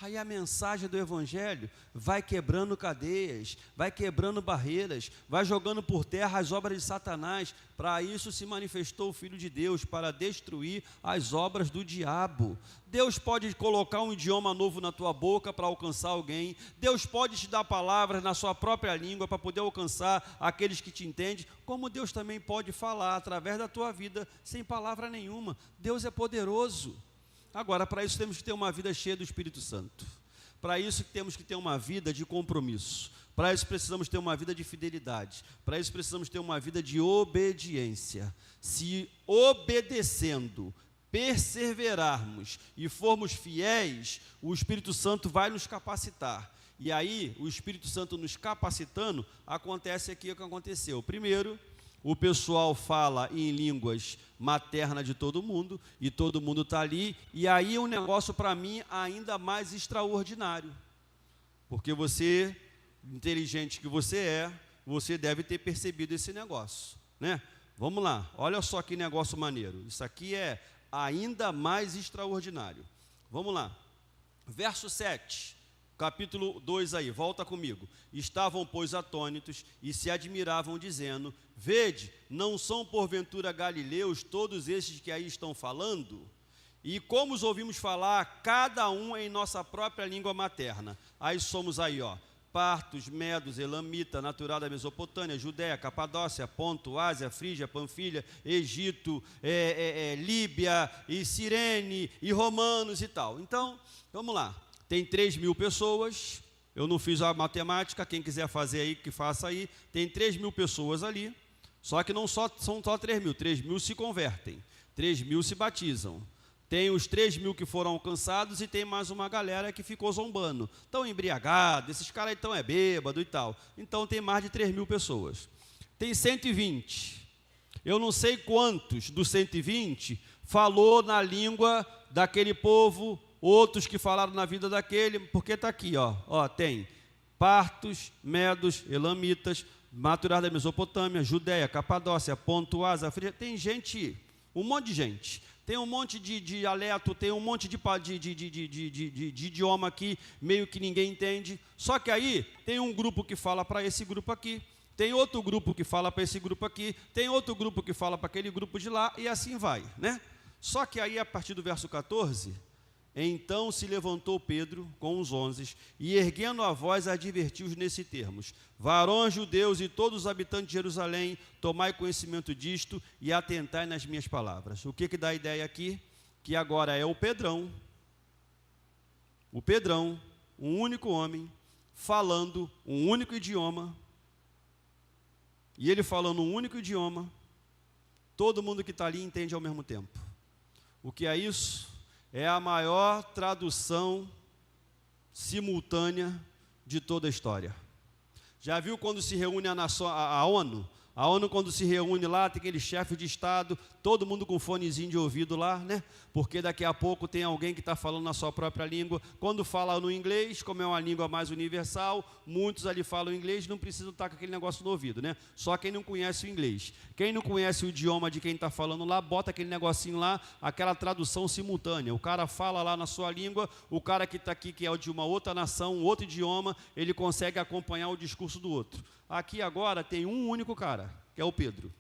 Aí a mensagem do Evangelho vai quebrando cadeias, vai quebrando barreiras, vai jogando por terra as obras de Satanás. Para isso se manifestou o Filho de Deus, para destruir as obras do diabo. Deus pode colocar um idioma novo na tua boca para alcançar alguém. Deus pode te dar palavras na sua própria língua para poder alcançar aqueles que te entendem. Como Deus também pode falar através da tua vida sem palavra nenhuma. Deus é poderoso. Agora, para isso temos que ter uma vida cheia do Espírito Santo. Para isso temos que ter uma vida de compromisso. Para isso precisamos ter uma vida de fidelidade. Para isso precisamos ter uma vida de obediência. Se obedecendo, perseverarmos e formos fiéis, o Espírito Santo vai nos capacitar. E aí, o Espírito Santo nos capacitando, acontece aqui o que aconteceu. Primeiro, o pessoal fala em línguas maternas de todo mundo, e todo mundo está ali, e aí é um negócio para mim ainda mais extraordinário, porque você, inteligente que você deve ter percebido esse negócio, né? Vamos lá, olha só que negócio maneiro, isso aqui é ainda mais extraordinário. Vamos lá, verso 7, capítulo 2 aí, volta comigo. Estavam, pois, atônitos e se admiravam, dizendo: vede, não são porventura galileus todos estes que aí estão falando? E como os ouvimos falar, cada um em nossa própria língua materna. Aí somos aí, ó, partos, medos, elamita, natural da Mesopotâmia, Judéia, Capadócia, Ponto, Ásia, Frígia, Panfilha, Egito, Líbia, e Cirene, e romanos e tal. Então, vamos lá, tem 3.000 pessoas, eu não fiz a matemática, quem quiser fazer aí, que faça aí, tem 3.000 pessoas ali, só que não são só 3.000, 3.000 se convertem, 3.000 se batizam. Tem os 3.000 que foram alcançados e tem mais uma galera que ficou zombando. Estão embriagados, esses caras então é bêbado e tal. Então tem mais de 3.000 pessoas. Tem 120. Eu não sei quantos dos 120 falou na língua daquele povo, outros que falaram na vida daquele, porque está aqui, ó, tem partos, medos, elamitas, naturais da Mesopotâmia, Judéia, Capadócia, Ponto, Ásia, Frígia. Tem gente, um monte de gente. Tem um monte de dialeto, tem um monte de idioma aqui, meio que ninguém entende. Só que aí tem um grupo que fala para esse grupo aqui, tem outro grupo que fala para esse grupo aqui, tem outro grupo que fala para aquele grupo de lá, e assim vai, né? Só que aí, a partir do verso 14, então se levantou Pedro com os 11, e erguendo a voz, advertiu-os nesse termos: varões judeus e todos os habitantes de Jerusalém, tomai conhecimento disto e atentai nas minhas palavras. O que dá a ideia aqui? Que agora é o Pedrão, um único homem, falando um único idioma, e ele falando um único idioma, todo mundo que está ali entende ao mesmo tempo. O que é isso? É a maior tradução simultânea de toda a história. Já viu quando se reúne a ONU? A ONU, quando se reúne lá, tem aquele chefe de Estado, todo mundo com fonezinho de ouvido lá, né? Porque daqui a pouco tem alguém que está falando na sua própria língua. Quando fala no inglês, como é uma língua mais universal, muitos ali falam inglês, não precisam estar com aquele negócio no ouvido, né? Só quem não conhece o inglês. Quem não conhece o idioma de quem está falando lá, bota aquele negocinho lá, aquela tradução simultânea. O cara fala lá na sua língua, o cara que está aqui, que é de uma outra nação, um outro idioma, ele consegue acompanhar o discurso do outro. Aqui agora tem um único cara, que é o Pedro.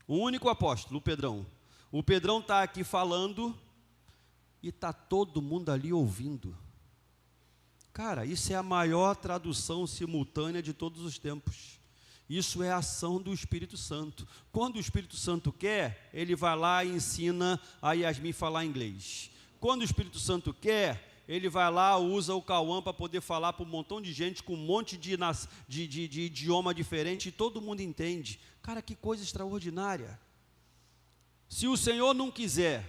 O único apóstolo, o Pedrão. O Pedrão está aqui falando e está todo mundo ali ouvindo. Cara, isso é a maior tradução simultânea de todos os tempos. Isso é a ação do Espírito Santo. Quando o Espírito Santo quer, ele vai lá e ensina a Yasmin falar inglês. Quando o Espírito Santo quer, ele vai lá, usa o Cauã para poder falar para um montão de gente com um monte de idioma diferente e todo mundo entende. Cara, que coisa extraordinária. Se o Senhor não quiser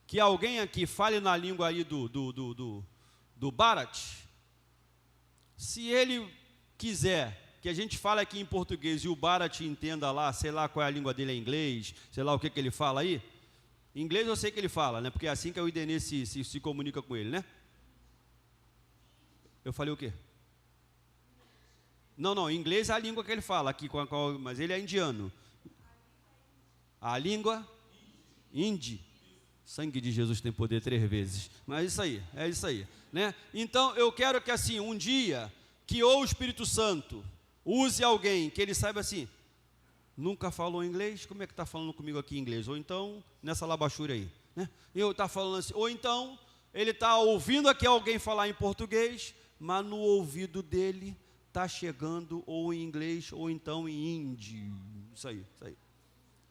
que alguém aqui fale na língua aí do Barat, se ele quiser que a gente fale aqui em português e o Barat entenda lá, sei lá qual é a língua dele, é inglês, sei lá o que ele fala aí, inglês eu sei que ele fala, né? Porque é assim que o Idenê se comunica com ele, né? Eu falei o quê? Não, inglês é a língua que ele fala aqui, mas ele é indiano. A língua? Hindi. Sangue de Jesus tem poder 3 vezes. Mas é isso aí, né? Então, eu quero que assim, um dia, que ou o Espírito Santo use alguém que ele saiba assim, nunca falou inglês, como é que está falando comigo aqui em inglês? Ou então, nessa labachura aí, né? Eu está falando assim, ou então, ele está ouvindo aqui alguém falar em português, mas no ouvido dele está chegando ou em inglês ou então em hindi. Isso aí.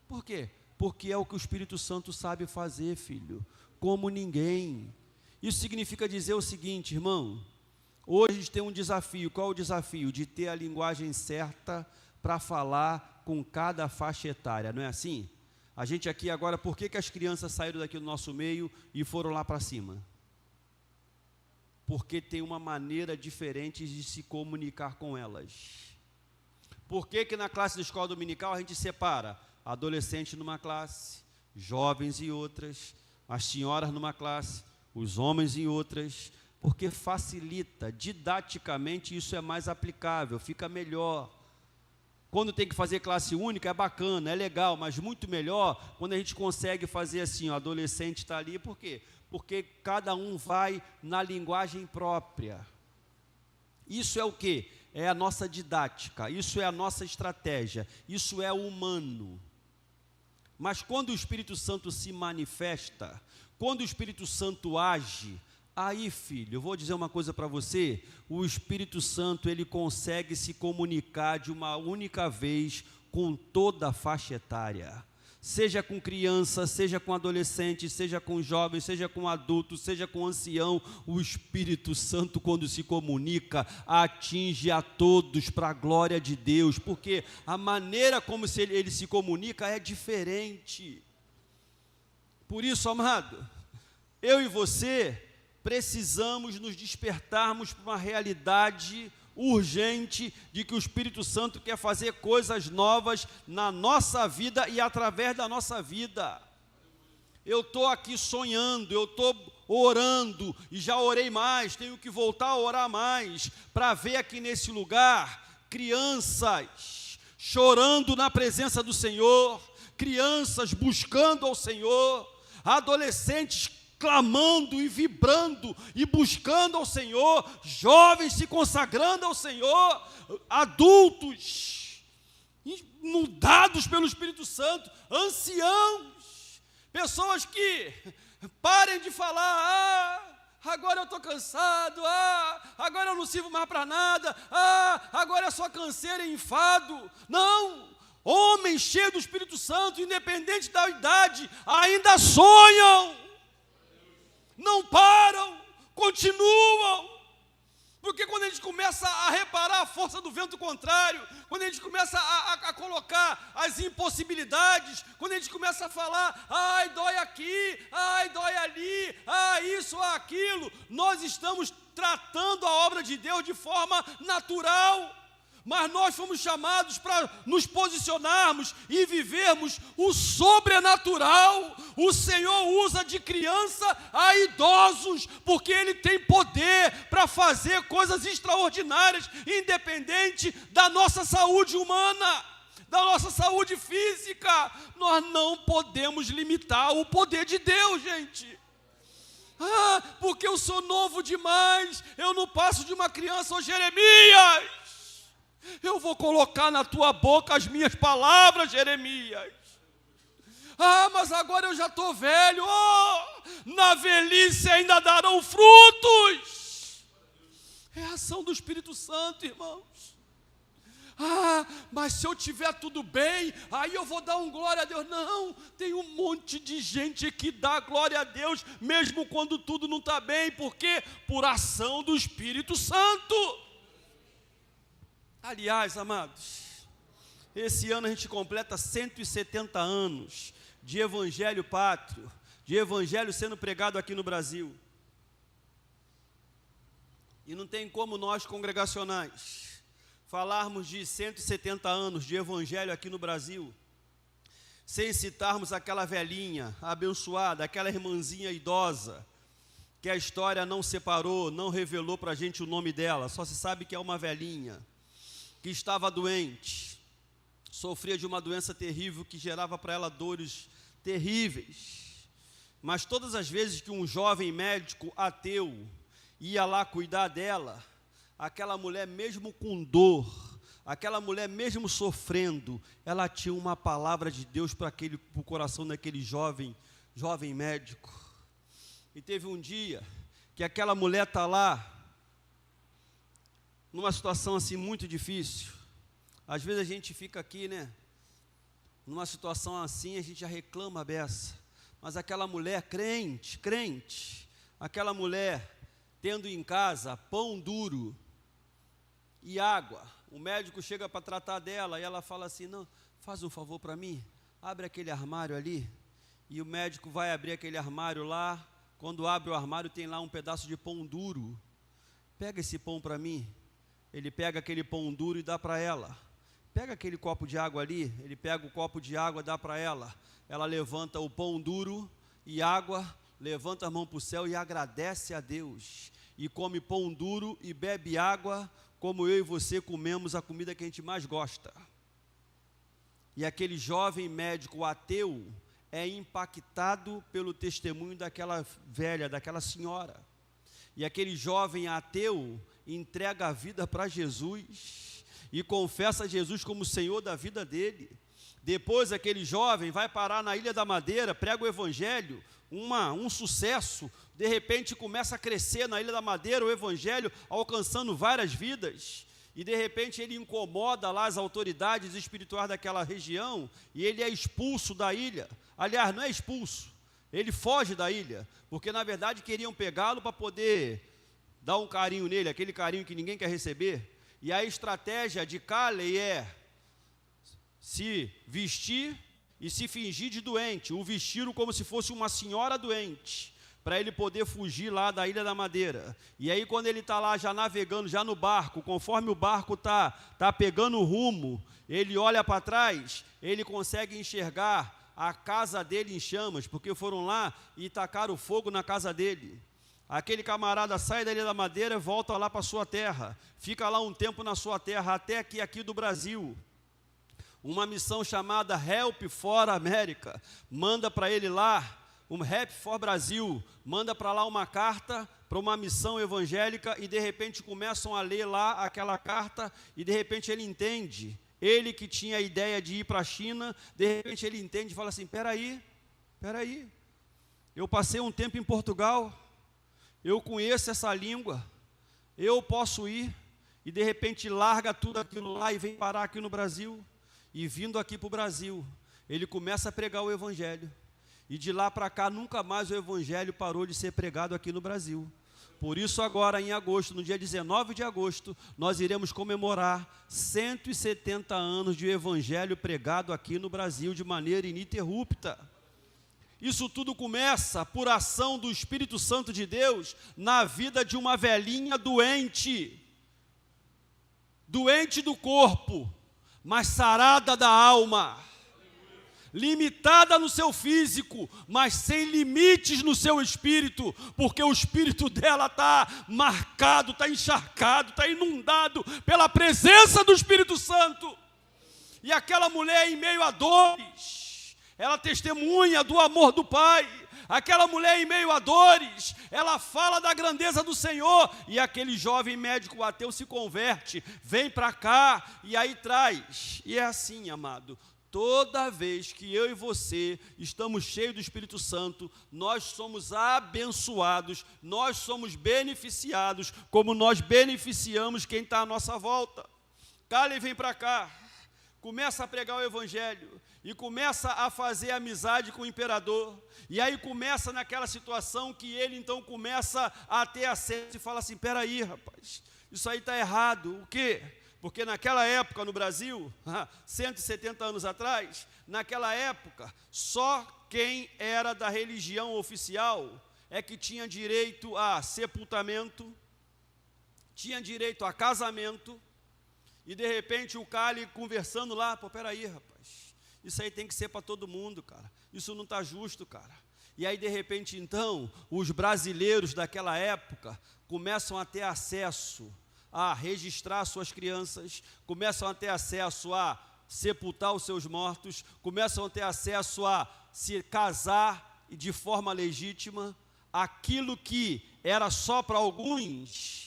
Por quê? Porque é o que o Espírito Santo sabe fazer, filho, como ninguém. Isso significa dizer o seguinte, irmão, hoje a gente tem um desafio. Qual é o desafio? De ter a linguagem certa para falar com cada faixa etária, não é assim? A gente aqui agora, por que as crianças saíram daqui do nosso meio e foram lá para cima? Porque tem uma maneira diferente de se comunicar com elas. Por que que na classe da escola dominical a gente separa adolescente numa classe, jovens em outras, as senhoras numa classe, os homens em outras? Porque facilita, didaticamente isso é mais aplicável, fica melhor. Quando tem que fazer classe única é bacana, é legal, mas muito melhor quando a gente consegue fazer assim, o adolescente está ali, por quê? Porque cada um vai na linguagem própria. Isso é o quê? É a nossa didática, isso é a nossa estratégia, isso é humano. Mas quando o Espírito Santo se manifesta, quando o Espírito Santo age, aí, filho, eu vou dizer uma coisa para você, o Espírito Santo, ele consegue se comunicar de uma única vez com toda a faixa etária. Seja com criança, seja com adolescente, seja com jovem, seja com adulto, seja com ancião, o Espírito Santo, quando se comunica, atinge a todos para a glória de Deus, porque a maneira como ele se comunica é diferente. Por isso, amado, eu e você precisamos nos despertarmos para uma realidade urgente de que o Espírito Santo quer fazer coisas novas na nossa vida e através da nossa vida. Eu estou aqui sonhando, eu estou orando, e já orei mais, tenho que voltar a orar mais, para ver aqui nesse lugar, crianças chorando na presença do Senhor, crianças buscando ao Senhor, adolescentes clamando e vibrando e buscando ao Senhor, jovens se consagrando ao Senhor, adultos inundados pelo Espírito Santo, anciãos, pessoas que parem de falar, agora eu estou cansado, agora eu não sirvo mais para nada, agora é só canseira e enfado. Não, homens cheios do Espírito Santo, independente da idade, ainda sonham, não param, continuam, porque quando a gente começa a reparar a força do vento contrário, quando a gente começa a colocar as impossibilidades, quando a gente começa a falar, ai, dói aqui, ai, dói ali, isso, aquilo, nós estamos tratando a obra de Deus de forma natural. Mas nós fomos chamados para nos posicionarmos e vivermos o sobrenatural. O Senhor usa de criança a idosos, porque Ele tem poder para fazer coisas extraordinárias, independente da nossa saúde humana, da nossa saúde física. Nós não podemos limitar o poder de Deus, gente. Porque eu sou novo demais, eu não passo de uma criança. Ô Jeremias, eu vou colocar na tua boca as minhas palavras, Jeremias. Mas agora eu já estou velho. Na velhice ainda darão frutos. É a ação do Espírito Santo, irmãos. Mas se eu tiver tudo bem, aí eu vou dar um glória a Deus. Não, tem um monte de gente que dá glória a Deus, mesmo quando tudo não está bem. Por quê? Por ação do Espírito Santo. Aliás, amados, esse ano a gente completa 170 anos de evangelho pátrio, de evangelho sendo pregado aqui no Brasil. E não tem como nós, congregacionais, falarmos de 170 anos de evangelho aqui no Brasil, sem citarmos aquela velhinha abençoada, aquela irmãzinha idosa, que a história não separou, não revelou para a gente o nome dela, só se sabe que é uma velhinha, que estava doente, sofria de uma doença terrível que gerava para ela dores terríveis. Mas todas as vezes que um jovem médico ateu ia lá cuidar dela, aquela mulher mesmo com dor, aquela mulher mesmo sofrendo, ela tinha uma palavra de Deus para o coração daquele jovem médico. E teve um dia que aquela mulher está lá, numa situação assim muito difícil. Às vezes a gente fica aqui, numa situação assim, a gente já reclama a beça. Mas aquela mulher crente, aquela mulher tendo em casa pão duro e água, o médico chega para tratar dela e ela fala assim, não, faz um favor para mim, abre aquele armário ali. E o médico vai abrir aquele armário lá, quando abre o armário tem lá um pedaço de pão duro. Pega esse pão para mim. Ele pega aquele pão duro e dá para ela. pega aquele copo de água ali. Ele pega o copo de água, dá para ela. Ela levanta o pão duro e água, levanta a mão para o céu e agradece a Deus. E come pão duro e bebe água, como eu e você comemos a comida que a gente mais gosta. E aquele jovem médico ateu é impactado pelo testemunho daquela velha, daquela senhora. E aquele jovem ateu entrega a vida para Jesus e confessa Jesus como Senhor da vida dele. Depois aquele jovem vai parar na Ilha da Madeira, prega o evangelho, um sucesso. De repente começa a crescer na Ilha da Madeira o evangelho, alcançando várias vidas. E de repente ele incomoda lá as autoridades espirituais daquela região e ele é expulso da ilha. Aliás, não é expulso, ele foge da ilha, porque na verdade queriam pegá-lo para poder dar um carinho nele, aquele carinho que ninguém quer receber. E a estratégia de Calley é se vestir e se fingir de doente, o vestiram como se fosse uma senhora doente, para ele poder fugir lá da Ilha da Madeira. E aí quando ele está lá já navegando, já no barco, conforme o barco está pegando o rumo, ele olha para trás, ele consegue enxergar a casa dele em chamas, porque foram lá e tacaram fogo na casa dele. Aquele camarada sai da Ilha da Madeira e volta lá para a sua terra, fica lá um tempo na sua terra, até que aqui do Brasil, uma missão chamada Help for America, manda para ele lá, Help for Brasil, manda para lá uma carta para uma missão evangélica e de repente começam a ler lá aquela carta e de repente ele entende, ele que tinha a ideia de ir para a China, de repente ele entende e fala assim, peraí, eu passei um tempo em Portugal, eu conheço essa língua, eu posso ir, e de repente larga tudo aquilo lá e vem parar aqui no Brasil, e vindo aqui para o Brasil, ele começa a pregar o evangelho. E de lá para cá, nunca mais o evangelho parou de ser pregado aqui no Brasil. Por isso agora, em agosto, no dia 19 de agosto, nós iremos comemorar 170 anos de evangelho pregado aqui no Brasil de maneira ininterrupta. Isso tudo começa por ação do Espírito Santo de Deus na vida de uma velhinha doente. Doente do corpo, mas sarada da alma. Limitada no seu físico, mas sem limites no seu espírito, porque o espírito dela está marcado, está encharcado, está inundado pela presença do Espírito Santo. E aquela mulher em meio a dores, ela testemunha do amor do Pai. Aquela mulher em meio a dores, ela fala da grandeza do Senhor, e aquele jovem médico ateu se converte, vem para cá, e aí traz. E é assim, amado, toda vez que eu e você estamos cheios do Espírito Santo, nós somos abençoados, nós somos beneficiados, como nós beneficiamos quem está à nossa volta. Calley vem para cá, começa a pregar o evangelho, e começa a fazer amizade com o imperador, e aí começa naquela situação que ele então começa a ter acesso e fala assim, peraí rapaz, isso aí está errado, o quê? Porque naquela época no Brasil, 170 anos atrás, naquela época, só quem era da religião oficial é que tinha direito a sepultamento, tinha direito a casamento, e de repente o Calley conversando lá, pô, peraí rapaz, isso aí tem que ser para todo mundo, cara, isso não está justo, cara. E aí de repente então, os brasileiros daquela época começam a ter acesso a registrar suas crianças, começam a ter acesso a sepultar os seus mortos, começam a ter acesso a se casar de forma legítima. Aquilo que era só para alguns,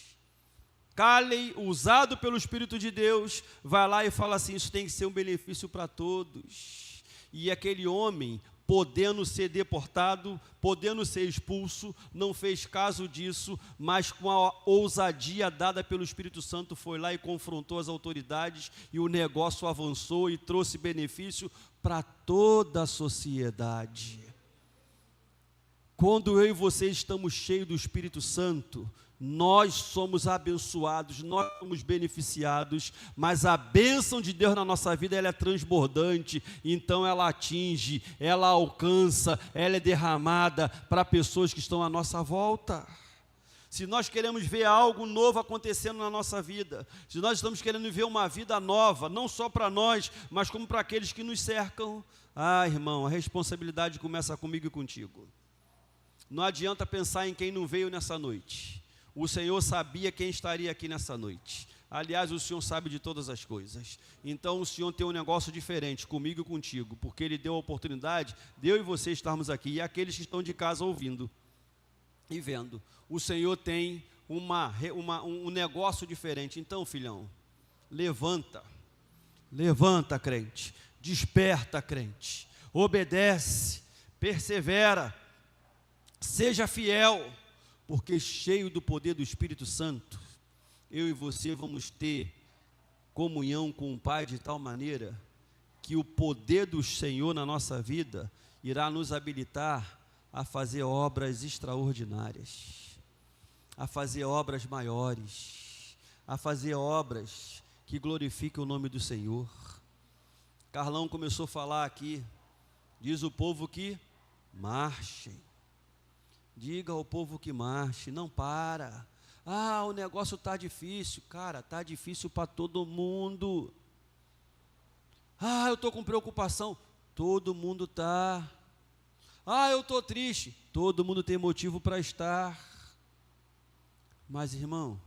Calley, usado pelo Espírito de Deus, vai lá e fala assim, isso tem que ser um benefício para todos. E aquele homem, podendo ser deportado, podendo ser expulso, não fez caso disso, mas com a ousadia dada pelo Espírito Santo, foi lá e confrontou as autoridades, e o negócio avançou e trouxe benefício para toda a sociedade. Quando eu e você estamos cheios do Espírito Santo, nós somos abençoados, nós somos beneficiados, mas a bênção de Deus na nossa vida, ela é transbordante, então ela atinge, ela alcança, ela é derramada para pessoas que estão à nossa volta. se nós queremos ver algo novo acontecendo na nossa vida, se nós estamos querendo ver uma vida nova, não só para nós, mas como para aqueles que nos cercam, irmão, a responsabilidade começa comigo e contigo. Não adianta pensar em quem não veio nessa noite. O Senhor sabia quem estaria aqui nessa noite. Aliás, o Senhor sabe de todas as coisas. Então o Senhor tem um negócio diferente comigo e contigo, porque Ele deu a oportunidade de eu e você estarmos aqui, e aqueles que estão de casa ouvindo e vendo. O Senhor tem um negócio diferente. Então, filhão, levanta, crente, desperta, crente, obedece, persevera, seja fiel, porque cheio do poder do Espírito Santo, eu e você vamos ter comunhão com o Pai de tal maneira que o poder do Senhor na nossa vida irá nos habilitar a fazer obras extraordinárias, a fazer obras maiores, a fazer obras que glorifiquem o nome do Senhor. Carlão começou a falar aqui, diz o povo que marchem, diga ao povo que marche, não para. O negócio está difícil. Cara, está difícil para todo mundo. Eu estou com preocupação. Todo mundo está. Eu estou triste. Todo mundo tem motivo para estar. Mas, irmão,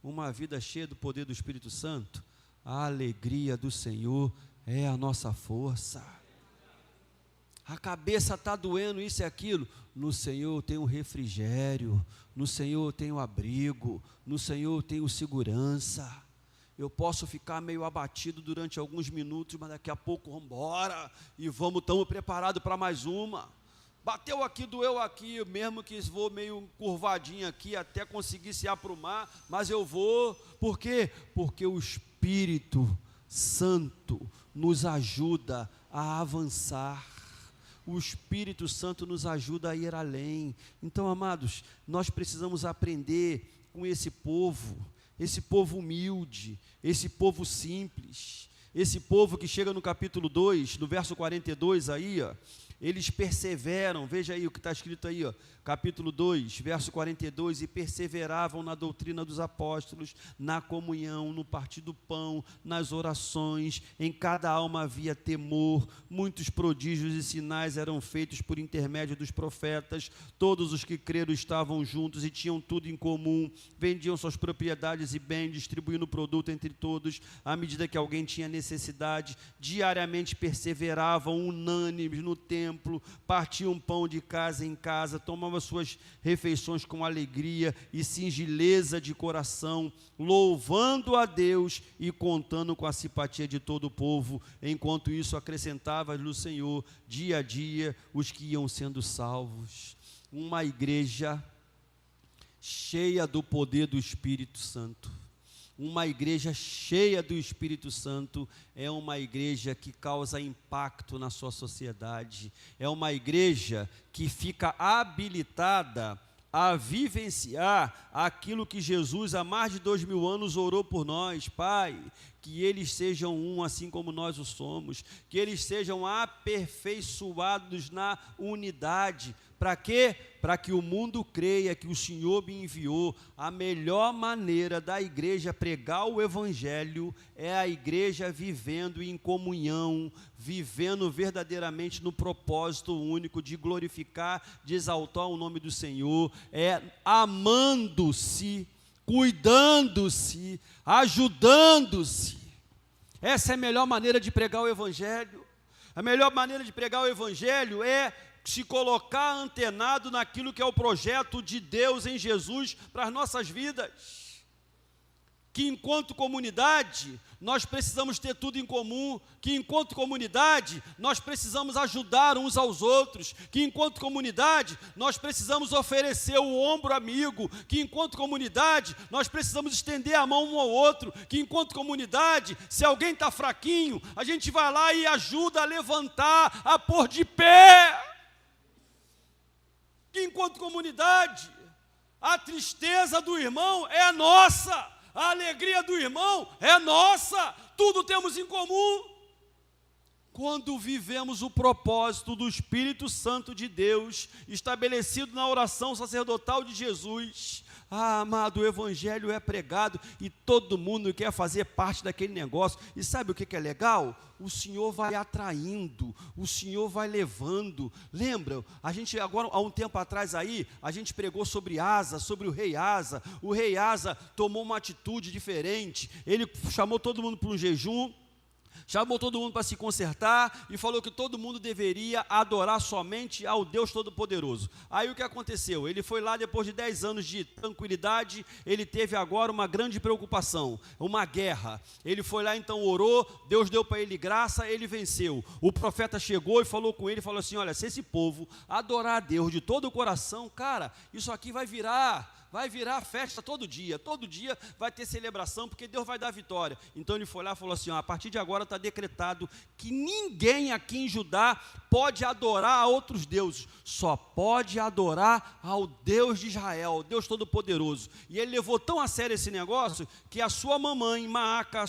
uma vida cheia do poder do Espírito Santo, a alegria do Senhor é a nossa força. A cabeça está doendo, isso e aquilo. No Senhor tem o refrigério, no Senhor tem o abrigo, no Senhor tem o segurança. Eu posso ficar meio abatido durante alguns minutos, mas daqui a pouco vamos embora e estamos preparados para mais uma. Bateu aqui, doeu aqui, mesmo que vou meio curvadinho aqui até conseguir se aprumar, mas eu vou. Por quê? Porque o Espírito Santo nos ajuda a avançar. O Espírito Santo nos ajuda a ir além. Então, amados, nós precisamos aprender com esse povo humilde, esse povo simples, esse povo que chega no capítulo 2, no verso 42 aí, eles perseveram, veja aí o que está escrito aí, capítulo 2, verso 42, e perseveravam na doutrina dos apóstolos, na comunhão, no partir do pão, nas orações, em cada alma havia temor, muitos prodígios e sinais eram feitos por intermédio dos profetas, todos os que creram estavam juntos e tinham tudo em comum, vendiam suas propriedades e bens, distribuindo o produto entre todos, à medida que alguém tinha necessidade, diariamente perseveravam unânimes no templo, partiam pão de casa em casa, tomavam suas refeições com alegria e singeleza de coração, louvando a Deus e contando com a simpatia de todo o povo. Enquanto isso, acrescentava-lhe o Senhor dia a dia os que iam sendo salvos. Uma igreja cheia do poder do Espírito Santo. Uma igreja cheia do Espírito Santo é uma igreja que causa impacto na sua sociedade, é uma igreja que fica habilitada a vivenciar aquilo que Jesus há mais de 2000 anos orou por nós. Pai, que eles sejam um assim como nós o somos, que eles sejam aperfeiçoados na unidade. Para quê? Para que o mundo creia que o Senhor me enviou. A melhor maneira da igreja pregar o Evangelho é a igreja vivendo em comunhão, vivendo verdadeiramente no propósito único de glorificar, de exaltar o nome do Senhor, amando-se, cuidando-se, ajudando-se. Essa é a melhor maneira de pregar o Evangelho. A melhor maneira de pregar o Evangelho é se colocar antenado naquilo que é o projeto de Deus em Jesus para as nossas vidas. Que enquanto comunidade, nós precisamos ter tudo em comum, que enquanto comunidade, nós precisamos ajudar uns aos outros, que enquanto comunidade, nós precisamos oferecer o ombro amigo, que enquanto comunidade, nós precisamos estender a mão um ao outro, que enquanto comunidade, se alguém está fraquinho, a gente vai lá e ajuda a levantar, a pôr de pé. Que enquanto comunidade, a tristeza do irmão é nossa, a alegria do irmão é nossa, tudo temos em comum. Quando vivemos o propósito do Espírito Santo de Deus, estabelecido na oração sacerdotal de Jesus, Ah, amado, o evangelho é pregado e todo mundo quer fazer parte daquele negócio. E sabe o que é legal? O Senhor vai atraindo, o Senhor vai levando. Lembra, a gente agora, há um tempo atrás aí, a gente pregou sobre Asa, sobre o rei Asa. O rei Asa tomou uma atitude diferente, ele chamou todo mundo para um jejum, chamou todo mundo para se consertar e falou que todo mundo deveria adorar somente ao Deus Todo-Poderoso. Aí o que aconteceu? Ele foi lá depois de 10 anos de tranquilidade, ele teve agora uma grande preocupação, uma guerra. Ele foi lá então, orou, Deus deu para ele graça, ele venceu. O profeta chegou e falou com ele, falou assim, olha, se esse povo adorar a Deus de todo o coração, cara, isso aqui vai virar festa todo dia vai ter celebração, porque Deus vai dar vitória. Então ele foi lá e falou assim, ó, a partir de agora está decretado que ninguém aqui em Judá pode adorar a outros deuses, só pode adorar ao Deus de Israel, Deus Todo-Poderoso. E ele levou tão a sério esse negócio, que a sua mamãe, Maaca,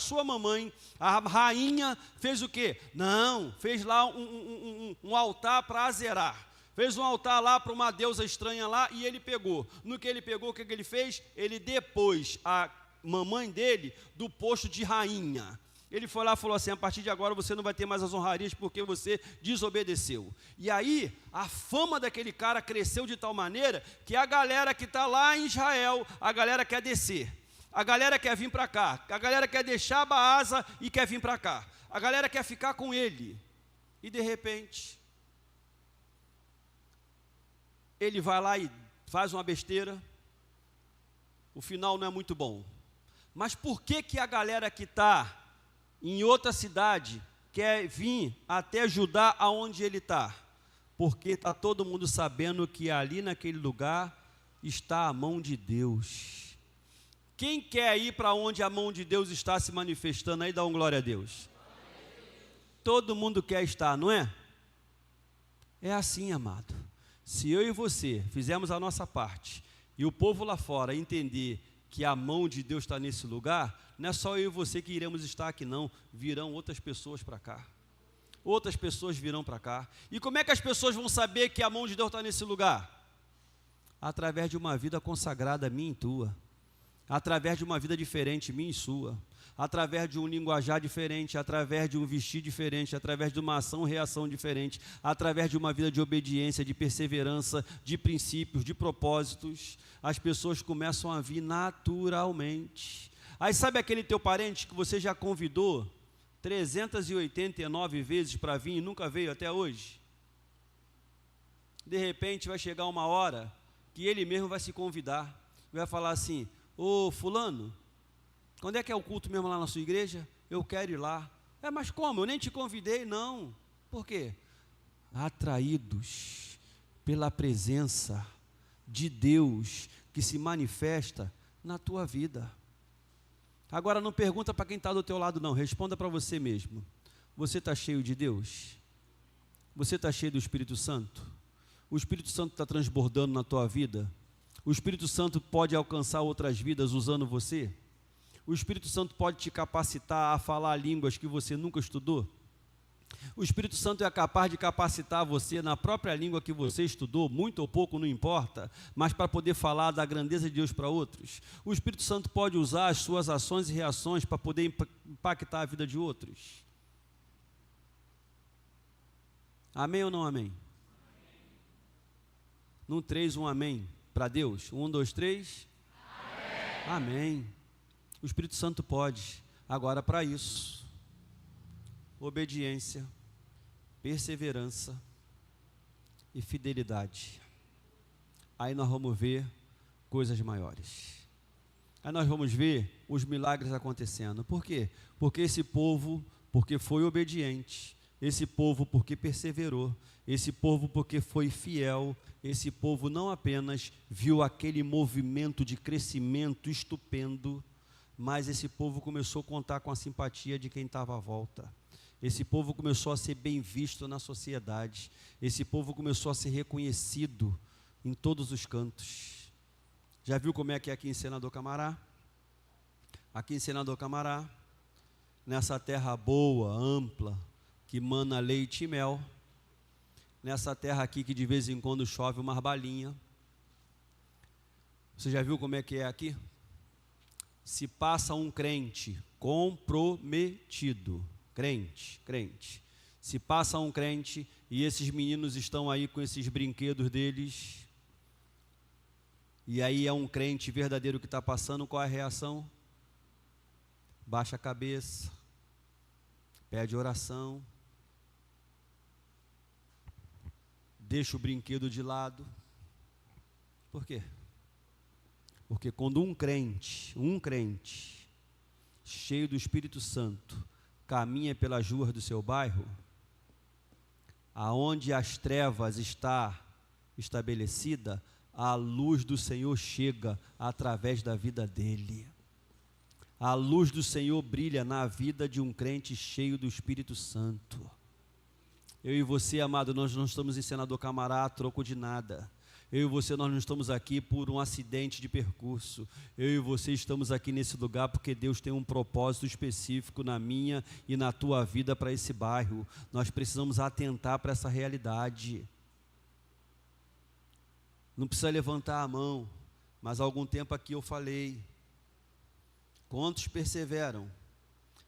a rainha, fez o quê? Não, fez lá um altar para Azerar. Fez um altar lá para uma deusa estranha lá e ele pegou. No que ele pegou, o que ele fez? Ele depôs a mamãe dele do posto de rainha. Ele foi lá e falou assim, a partir de agora você não vai ter mais as honrarias porque você desobedeceu. E aí, a fama daquele cara cresceu de tal maneira que a galera que está lá em Israel, a galera quer descer. A galera quer vir para cá. A galera quer deixar a Baasa e quer vir para cá. A galera quer ficar com ele. E de repente, ele vai lá e faz uma besteira, o final não é muito bom. Mas por que a galera que está em outra cidade quer vir até Judá aonde ele está? Porque está todo mundo sabendo que ali naquele lugar está a mão de Deus. Quem quer ir para onde a mão de Deus está se manifestando aí, dá um glória a Deus. Todo mundo quer estar, não é? É assim, amado. Se eu e você fizermos a nossa parte e o povo lá fora entender que a mão de Deus está nesse lugar, não é só eu e você que iremos estar aqui não, virão outras pessoas para cá. Outras pessoas virão para cá. E como é que as pessoas vão saber que a mão de Deus está nesse lugar? Através de uma vida consagrada minha e tua. Através de uma vida diferente minha e sua. Através de um linguajar diferente, através de um vestir diferente, através de uma ação-reação diferente, através de uma vida de obediência, de perseverança, de princípios, de propósitos, as pessoas começam a vir naturalmente. Aí sabe aquele teu parente que você já convidou 389 vezes para vir e nunca veio até hoje? De repente vai chegar uma hora que ele mesmo vai se convidar, vai falar assim, ô fulano, quando é que é o culto mesmo lá na sua igreja? Eu quero ir lá. Mas como? Eu nem te convidei, não. Por quê? Atraídos pela presença de Deus que se manifesta na tua vida. Agora não pergunta para quem está do teu lado não, responda para você mesmo. Você está cheio de Deus? Você está cheio do Espírito Santo? O Espírito Santo está transbordando na tua vida? O Espírito Santo pode alcançar outras vidas usando você? O Espírito Santo pode te capacitar a falar línguas que você nunca estudou? O Espírito Santo é capaz de capacitar você na própria língua que você estudou, muito ou pouco, não importa, mas para poder falar da grandeza de Deus para outros. O Espírito Santo pode usar as suas ações e reações para poder impactar a vida de outros. Amém ou não amém? Num 3, um amém para Deus. 1, 2, 3. Amém. Amém. O Espírito Santo pode. Agora, para isso, obediência, perseverança e fidelidade. Aí nós vamos ver coisas maiores. Aí nós vamos ver os milagres acontecendo. Por quê? Porque esse povo, porque foi obediente, esse povo porque perseverou, esse povo porque foi fiel, esse povo não apenas viu aquele movimento de crescimento estupendo, mas esse povo começou a contar com a simpatia de quem estava à volta. Esse povo começou a ser bem visto na sociedade. Esse povo começou a ser reconhecido em todos os cantos. Já viu como é que é aqui em Senador Camará? Aqui em Senador Camará, nessa terra boa, ampla, que mana leite e mel, nessa terra aqui que de vez em quando chove uma balinha, Você já viu como é que é aqui? Se passa um crente comprometido, crente. Se passa um crente e esses meninos estão aí com esses brinquedos deles, e aí é um crente verdadeiro que está passando, qual é a reação? Baixa a cabeça, pede oração, deixa o brinquedo de lado. Por quê? Porque quando um crente cheio do Espírito Santo caminha pelas ruas do seu bairro, aonde as trevas está estabelecida, a luz do Senhor chega através da vida dele. A luz do Senhor brilha na vida de um crente cheio do Espírito Santo. Eu e você, amado, nós não estamos em Senador Camará a troco de nada. Eu e você, nós não estamos aqui por um acidente de percurso. Eu e você estamos aqui nesse lugar porque Deus tem um propósito específico na minha e na tua vida para esse bairro. Nós precisamos atentar para essa realidade. Não precisa levantar a mão, mas há algum tempo aqui eu falei: quantos perseveram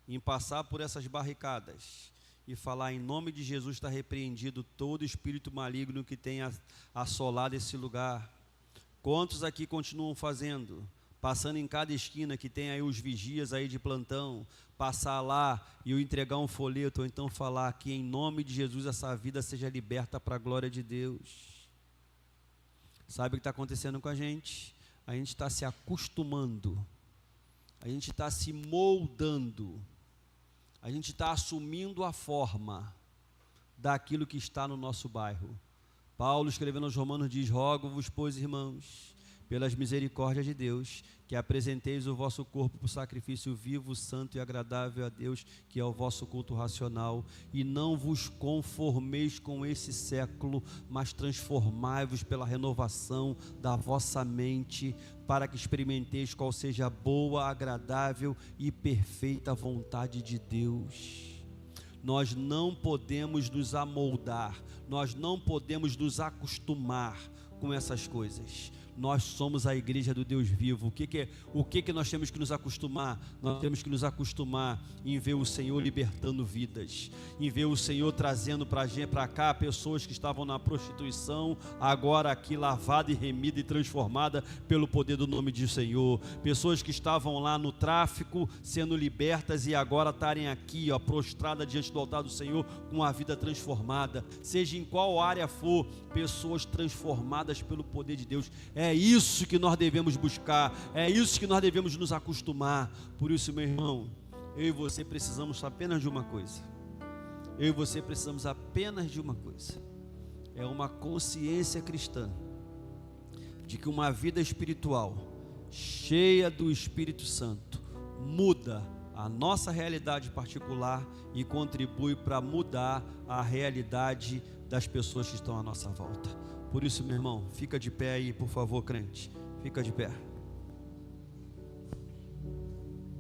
em passar por essas barricadas e falar em nome de Jesus está repreendido todo espírito maligno que tenha assolado esse lugar? Quantos aqui continuam fazendo, passando em cada esquina que tem aí os vigias aí de plantão, passar lá e eu entregar um folheto, ou então falar que em nome de Jesus essa vida seja liberta para a glória de Deus? Sabe o que está acontecendo com a gente? A gente está se acostumando, a gente está se moldando, a gente está assumindo a forma daquilo que está no nosso bairro. Paulo, escrevendo aos Romanos, diz: rogo-vos, pois, irmãos, pelas misericórdias de Deus, que apresenteis o vosso corpo por sacrifício vivo, santo e agradável a Deus, que é o vosso culto racional, e não vos conformeis com esse século, mas transformai-vos pela renovação da vossa mente, para que experimenteis qual seja a boa, agradável e perfeita vontade de Deus. Nós não podemos nos amoldar, nós não podemos nos acostumar com essas coisas. Nós somos a igreja do Deus vivo. O que nós temos que nos acostumar? Nós temos que nos acostumar em ver o Senhor libertando vidas, em ver o Senhor trazendo para cá pessoas que estavam na prostituição, agora aqui lavada e remida e transformada pelo poder do nome do Senhor. Pessoas que estavam lá no tráfico sendo libertas e agora estarem aqui, prostrada diante do altar do Senhor com a vida transformada. Seja em qual área for, pessoas transformadas pelo poder de Deus. É isso que nós devemos buscar, é isso que nós devemos nos acostumar. Por isso, meu irmão, eu e você precisamos apenas de uma coisa. Eu e você precisamos apenas de uma coisa. É uma consciência cristã de que uma vida espiritual cheia do Espírito Santo muda a nossa realidade particular e contribui para mudar a realidade das pessoas que estão à nossa volta. Por isso, meu irmão, fica de pé aí, por favor, crente. Fica de pé.